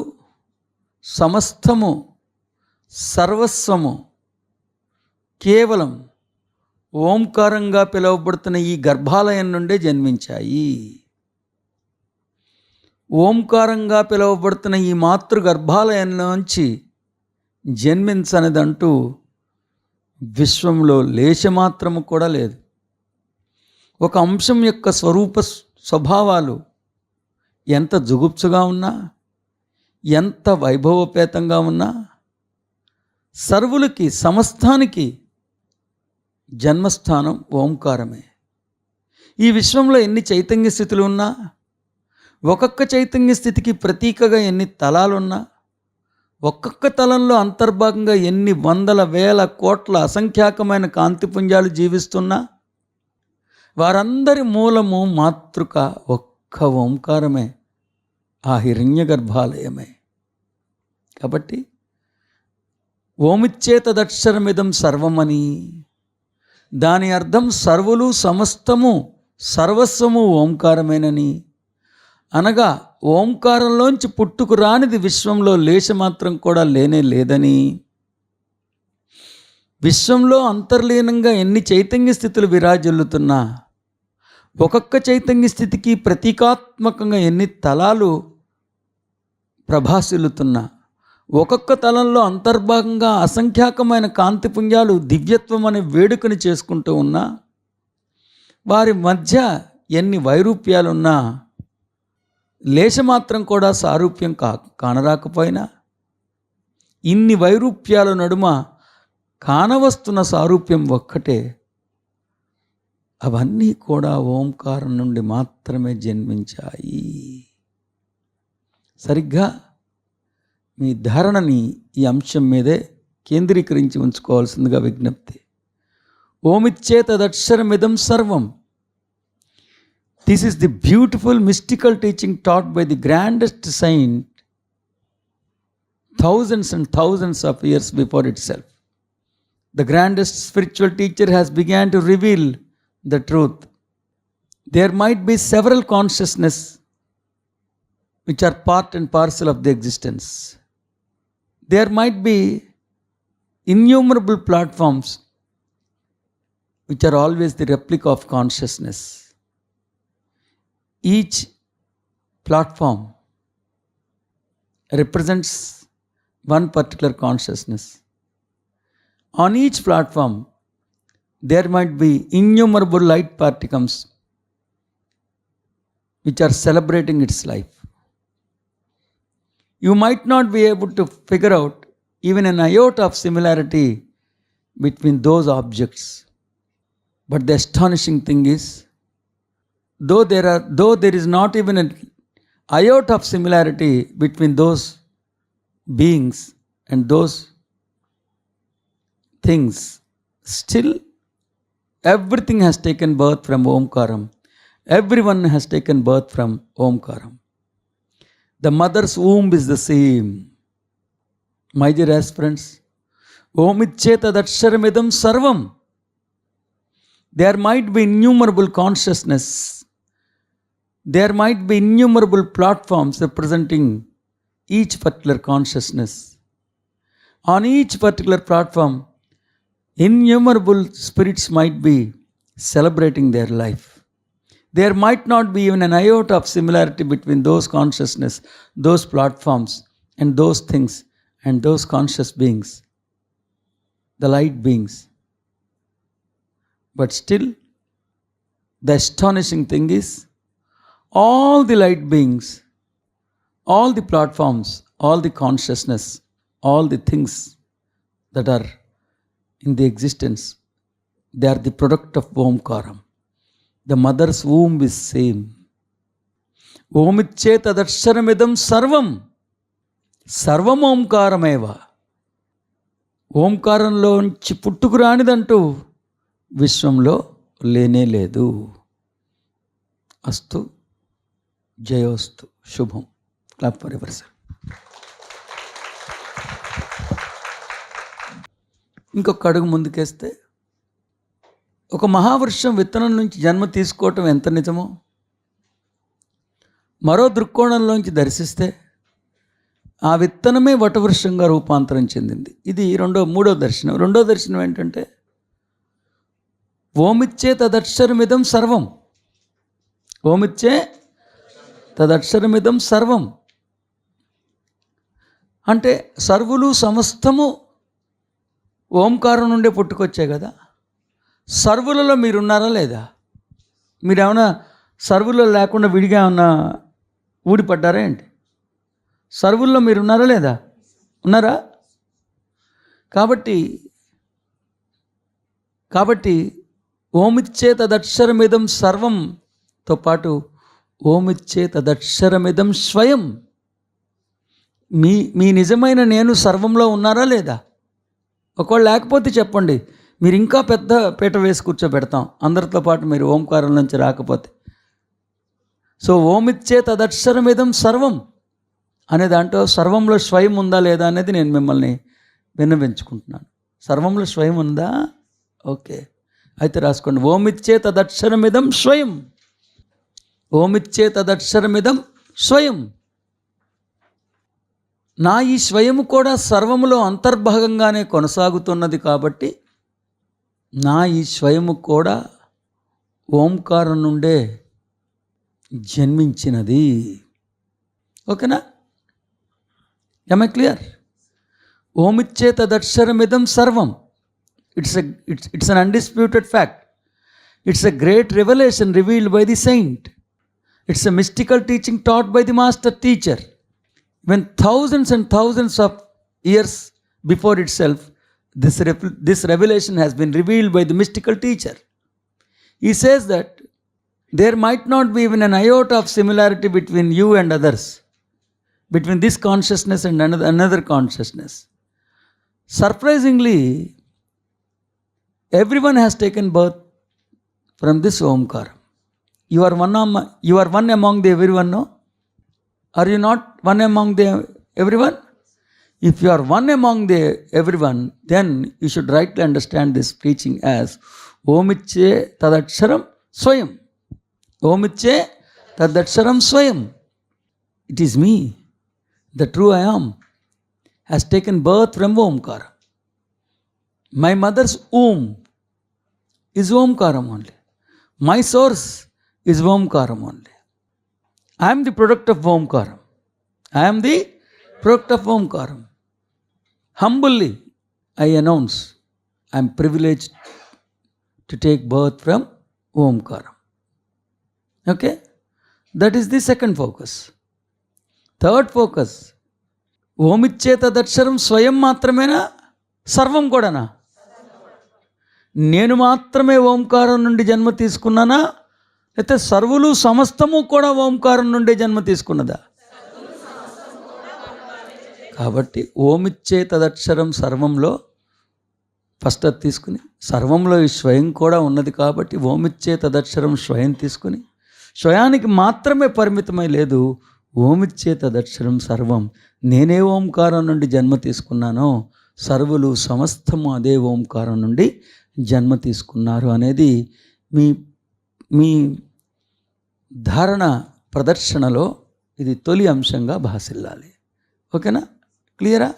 సమస్తము సర్వస్వము కేవలం ఓంకారంగా పిలువబడుతున్న ఈ గర్భాలయం నుండే జన్మించాయి. ఓంకారంగా పిలువబడుతున్న ఈ మాతృ గర్భాలయంలోంచి జన్మించనిదంటూ విశ్వంలో లేశమాత్రము కూడా లేదు. ఒక అంశం యొక్క స్వభావాలు ఎంత జుగుప్సుగా ఉన్నా, ఎంత వైభవపేతంగా ఉన్నా, సర్వులకి సమస్తానికి జన్మస్థానం ఓంకారమే. ఈ విశ్వంలో ఎన్ని చైతన్య స్థితులు ఉన్నా, ఒక్కొక్క చైతన్య స్థితికి ప్రతీకగా ఎన్ని తలాలున్నా, ఒక్కొక్క తలంలో అంతర్భాగంగా ఎన్ని వందల వేల కోట్ల అసంఖ్యాకమైన కాంతిపుంజాలు జీవిస్తున్నా, వారందరి మూలము మాతృక ఒక్క ఓంకారమే, ఆ హిరణ్య గర్భాలయమే. కాబట్టి ఓమిచ్చేతదక్షరమిదం సర్వమని, దాని అర్థం సర్వులు సమస్తము సర్వస్వము ఓంకారమేనని, అనగా ఓంకారంలోంచి పుట్టుకు రానిది విశ్వంలో లేశమాత్రం కూడా లేనే లేదని, విశ్వంలో అంతర్లీనంగా ఎన్ని చైతన్య స్థితులు విరాజిల్లుతున్నా ఒక్కొక్క చైతన్య స్థితికి ప్రతీకాత్మకంగా ఎన్ని తలాలు ప్రభాసిల్లుతున్నా, ఒక్కొక్క తలంలో అంతర్భాగంగా అసంఖ్యాకమైన కాంతిపుంజాలు దివ్యత్వం అనే వేడుకని చేసుకుంటూ ఉన్నా, వారి మధ్య ఎన్ని వైరూప్యాలున్నా లేశమాత్రం కూడా సారూప్యం కానరాకపోయినా, ఇన్ని వైరూప్యాల నడుమ కానవస్తున్న సారూప్యం ఒక్కటే. అవన్నీ కూడా ఓంకారం నుండి మాత్రమే జన్మించాయి. సరిగ్గా మీ ధారణని ఈ అంశం మీదే కేంద్రీకరించి ఉంచుకోవాల్సిందిగా విజ్ఞప్తి. ఓమిచ్చేతదక్షరమిదం సర్వం. This is the beautiful mystical teaching taught by the grandest saint thousands and thousands of years before itself. The grandest spiritual teacher has begun to reveal the truth. There might be several consciousness which are part and parcel of the existence. There might be innumerable platforms which are always the replica of consciousness. Each platform represents one particular consciousness. On each platform, there might be innumerable light particles which are celebrating its life. You might not be able to figure out even an iota of similarity between those objects. But the astonishing thing is, though there is not even an iota of similarity between those beings and those things, still everything has taken birth from Omkaram. Everyone has taken birth from Omkaram. The mother's womb is the same. My dear aspirants, Omicchetadaksharamidam sarvam. There might be innumerable consciousness. There might be innumerable platforms representing each particular consciousness. On each particular platform, innumerable spirits might be celebrating their life. There might not be even an iota of similarity between those consciousness, those platforms, and those things, and those conscious beings, the light beings. But still, the astonishing thing is, all the light beings, all the platforms, all the consciousness, all the things that are in the existence, they are the product of Omkaram. The mother's womb is same. Omicchetadaksharamidam sarvam. Sarvam Omkarameva. ఓంకారంలోంచి పుట్టుకురానిదంటూ విశ్వంలో లేనే లేదు. అస్తు, జయోస్తు, శుభం. Clap for ever sir. ఇంకొక అడుగు ముందుకేస్తే, ఒక మహావృక్షం విత్తనం నుంచి జన్మ తీసుకోవటం ఎంత నిజమో, మరో దృక్కోణంలోంచి దర్శిస్తే ఆ విత్తనమే వటవృక్షంగా రూపాంతరం చెందింది. ఇది మూడో దర్శనం. రెండో దర్శనం ఏంటంటే, ఓమిచ్చే తదక్షరమిదం సర్వం. ఓమిచ్చే తదక్షరమిదం సర్వం అంటే సర్వులు సమస్తము ఓంకారం నుండే పుట్టుకొచ్చాయి కదా. సర్వులలో మీరున్నారా లేదా? మీరేమన్నా సర్వుల్లో లేకుండా విడిగా ఏమన్నా ఊడిపడ్డారా ఏంటి? సర్వుల్లో మీరున్నారా లేదా? ఉన్నారా? కాబట్టి ఓమిచ్చే తదక్షరమిదం సర్వంతో పాటు ఓమిచ్చే తదక్షరమిదం స్వయం. మీ నిజమైన నేను సర్వంలో ఉన్నారా లేదా? ఒకవేళ లేకపోతే చెప్పండి, మీరు ఇంకా పెద్ద పీట వేసి కూర్చోబెడతాం అందరితో పాటు మీరు ఓంకారం నుంచి రాకపోతే. సో ఓమిచ్చే తదక్షరమిదం సర్వం అనే దాంట్లో సర్వంలో స్వయం ఉందా లేదా అనేది నేను మిమ్మల్ని విన్నవించుకుంటున్నాను. సర్వంలో స్వయం ఉందా? ఓకే, అయితే రాసుకోండి. ఓమిచ్చే తదక్షరమిదం స్వయం. ఓమిచ్చే తదక్షరమిదం స్వయం. నా ఈ స్వయము కూడా సర్వములో అంతర్భాగంగానే కొనసాగుతున్నది కాబట్టి నా ఈ స్వయము కూడా ఓంకారం నుండే జన్మించినది. ఓకేనా? am I clear? ఓమిచ్చే తదక్షరమిదం సర్వం. It's an undisputed fact. It's a great revelation revealed by the saint. It's a mystical teaching taught by the master teacher. When thousands and thousands of years before itself, this revelation has been revealed by the mystical teacher. He says that there might not be even an iota of similarity between you and others, between this consciousness and another consciousness. Surprisingly, everyone has taken birth from this Omkara. You are one among the everyone, no? Are you not one among the everyone? If you are one among the everyone, then you should rightly understand this preaching as Omiche Tadaksharam Swayam. Omiche Tadaksharam Swayam. It is me, the true I am, has taken birth from Omkara. My mother's womb is Omkaram only. My source is Omkaram only. I am the product of Omkaram. I am the product of Omkaram. Humbly, I announce I am privileged to take birth from Omkaram. Okay? That is the second focus. Third focus. ఓమిచ్చే తదక్షరం స్వయం మాత్రమేనా? సర్వం కూడానా? నేను మాత్రమే ఓంకారం నుండి జన్మ తీసుకున్నానా? అయితే సర్వులు సమస్తము కూడా ఓంకారం నుండి జన్మ తీసుకున్నదా? కాబట్టి ఓమిచ్చే తదక్షరం సర్వంలో ఫస్ట్ అది తీసుకుని, సర్వంలో ఈ స్వయం కూడా ఉన్నది కాబట్టి ఓమిచ్చే తదక్షరం స్వయం తీసుకుని, స్వయానికి మాత్రమే పరిమితమై లేదు, ఓమిచ్చే తదక్షరం సర్వం. నేనే ఓంకారం నుండి జన్మ తీసుకున్నానో సర్వులు సమస్తము అదే ఓంకారం నుండి జన్మ తీసుకున్నారు అనేది మీ మీ ధారణ ప్రదర్శనలో ఇది తొలి అంశంగా భాసిల్లాలి. ఓకేనా? క్లియరా?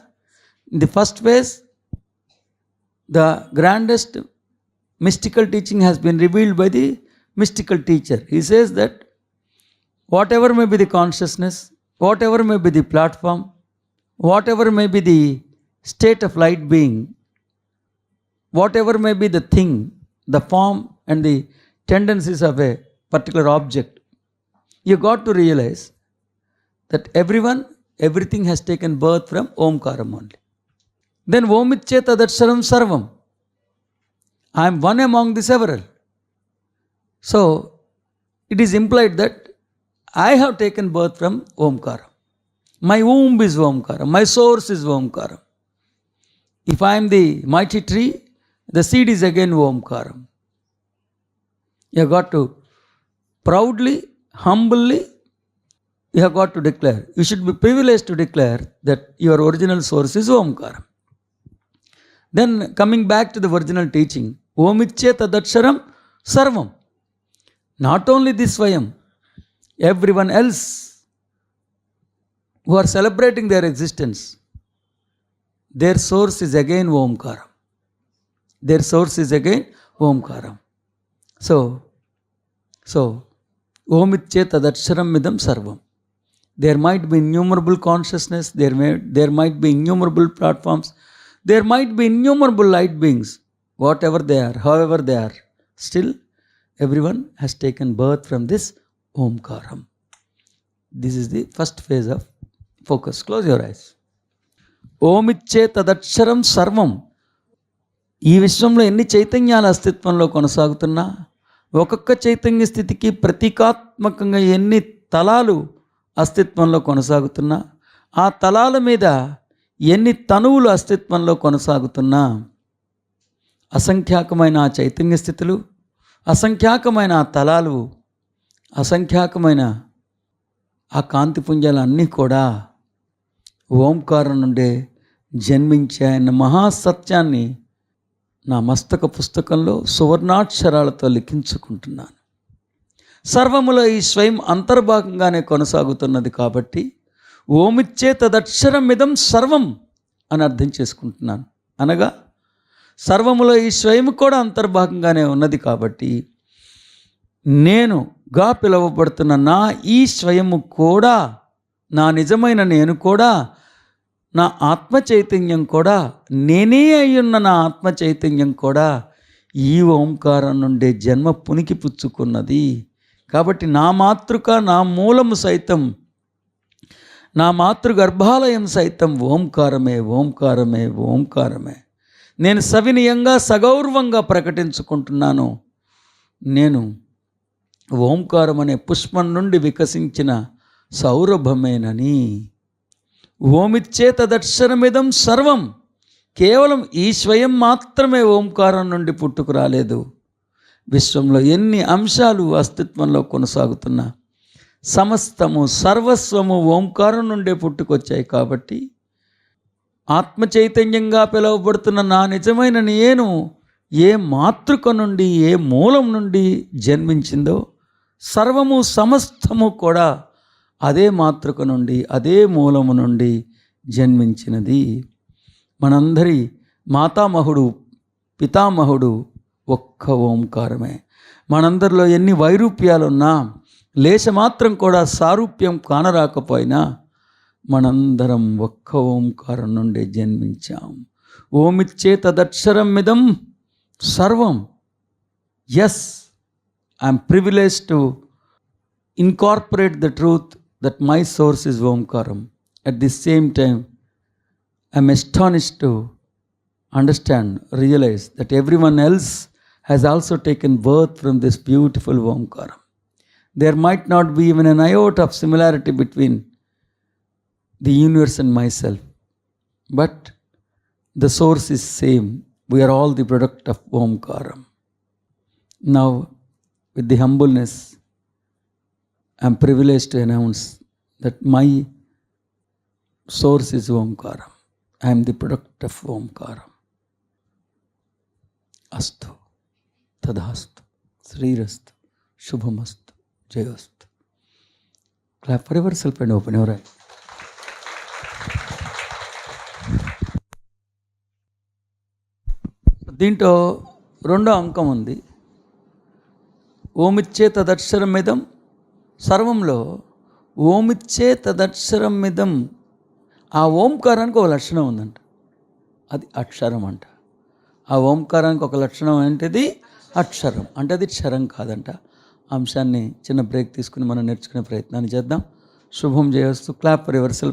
The first phase, the grandest mystical teaching has been revealed by the mystical teacher. He says that whatever may be the consciousness, whatever may be the platform, whatever may be the state of light being, whatever may be the thing, the form and the tendencies of a particular object, you got to realize that everything has taken birth from Omkaram only. Then Omiche Tadaksharam Sarvam. I am one among the several. So, it is implied that I have taken birth from Omkara. My womb is Omkara. My source is Omkara. If I am the mighty tree, the seed is again Omkara. You have got to proudly, humbly, you have got to declare. You should be privileged to declare that your original source is Omkara. Then coming back to the original teaching, Omiche Tadaksharam Sarvam. Not only this Svayam, everyone else who are celebrating their existence, their source is again Omkara. Their source is again Omkara. So Omiche Tadaksharam Midam Sarvam. There might be innumerable consciousness, there might be innumerable platforms, there might be innumerable light beings, whatever they are, however they are, still everyone has taken birth from this Omkaram. This is the first phase of focus. Close your eyes. Omiche Tadaksharam Sarvam. ఈ విశ్వంలో ఎన్ని చైతన్యాల అస్తిత్వంలో కొనసాగుతున్నా, ఒక్కొక్క చైతన్య స్థితికి ప్రతీకాత్మకంగా ఎన్ని తలాలు అస్తిత్వంలో కొనసాగుతున్నా, ఆ తలాల మీద ఎన్ని తనువులు అస్తిత్వంలో కొనసాగుతున్నా, అసంఖ్యాకమైన ఆ చైతన్య స్థితులు, అసంఖ్యాకమైన ఆ తలాలు, అసంఖ్యాకమైన ఆ కాంతిపుంజాలన్నీ కూడా ఓంకారం నుండే జన్మించాయన్న మహాసత్యాన్ని నా మస్తక పుస్తకంలో సువర్ణాక్షరాలతో లిఖించుకుంటున్నాను. సర్వములో ఈ స్వయం అంతర్భాగంగానే కొనసాగుతున్నది కాబట్టి ఓమిచ్చే తదక్షరం మిదం సర్వం అని అర్థం చేసుకుంటున్నాను. అనగా సర్వములో ఈ స్వయం కూడా అంతర్భాగంగానే ఉన్నది కాబట్టి నేనుగా పిలువబడుతున్న నా ఈ స్వయము కూడా, నా నిజమైన నేను కూడా, నా ఆత్మ చైతన్యం కూడా, నేనే అయ్యున్న నా ఆత్మ చైతన్యం కూడా ఈ ఓంకారం నుండే జన్మ పునికి పుచ్చుకున్నది. కాబట్టి నా మాతృక, నా మూలము సైతం, నా మాతృగర్భాలయం సైతం ఓంకారమే, ఓంకారమే, ఓంకారమే. నేను సవినయంగా సగౌరవంగా ప్రకటించుకుంటున్నాను, నేను ఓంకారం అనే పుష్పం నుండి వికసించిన సౌరభమేనని. ఓమిచ్చే తదక్షరమిదం సర్వం. కేవలం ఈ స్వయం మాత్రమే ఓంకారం నుండి పుట్టుకు రాలేదు. విశ్వంలో ఎన్ని అంశాలు అస్తిత్వంలో కొనసాగుతున్న సమస్తము, సర్వస్వము ఓంకారం నుండే పుట్టుకొచ్చాయి. కాబట్టి ఆత్మ చైతన్యంగా పిలువబడుతున్న నా నిజమైన నేను ఏ మాతృక నుండి, ఏ మూలం నుండి జన్మించిందో, సర్వము సమస్తము కూడా అదే మాతృక నుండి, అదే మూలము నుండి జన్మించినది. మనందరి మాతామహుడు, పితామహుడు ఒక్క ఓంకారమే. మనందరిలో ఎన్ని వైరూప్యాలున్నా, లేశమాత్రం కూడా సారూప్యం కానరాకపోయినా మనందరం ఒక్క ఓంకారం నుండి జన్మించాం. ఓమిచ్చే తదక్షరం మిదం సర్వం. Yes, I'm privileged to incorporate the truth that my source is Omkaram. At the same time, I am astonished to understand, realize that everyone else has also taken birth from this beautiful Omkaram. There might not be even an iota of similarity between the universe and myself, but the source is same. We are all the product of Omkaram. Now, with the humbleness, I am privileged to announce that my source is Omkaram. I am the product of Omkaram. Astu, Tadhastu, Srirastu, Shubhamastu, Jayastu. Clap for yourself and open your eyes. దీంట్లో రెండో అంకం ఉంది. ఓమిచ్చే తదక్షరం మిదం సర్వంలో ఓమిచ్చే తదక్షరం మిదం. ఆ ఓంకారానికి ఒక లక్షణం ఉందంట, అది అక్షరం అంట. ఆ ఓంకారానికి ఒక లక్షణం ఏంటిది? అక్షరం. అంటే అది క్షరం కాదంట. అంశాన్ని చిన్న బ్రేక్ తీసుకుని మనం నేర్చుకునే ప్రయత్నాన్ని చేద్దాం. శుభం చేయవచ్చు. Clap for your self.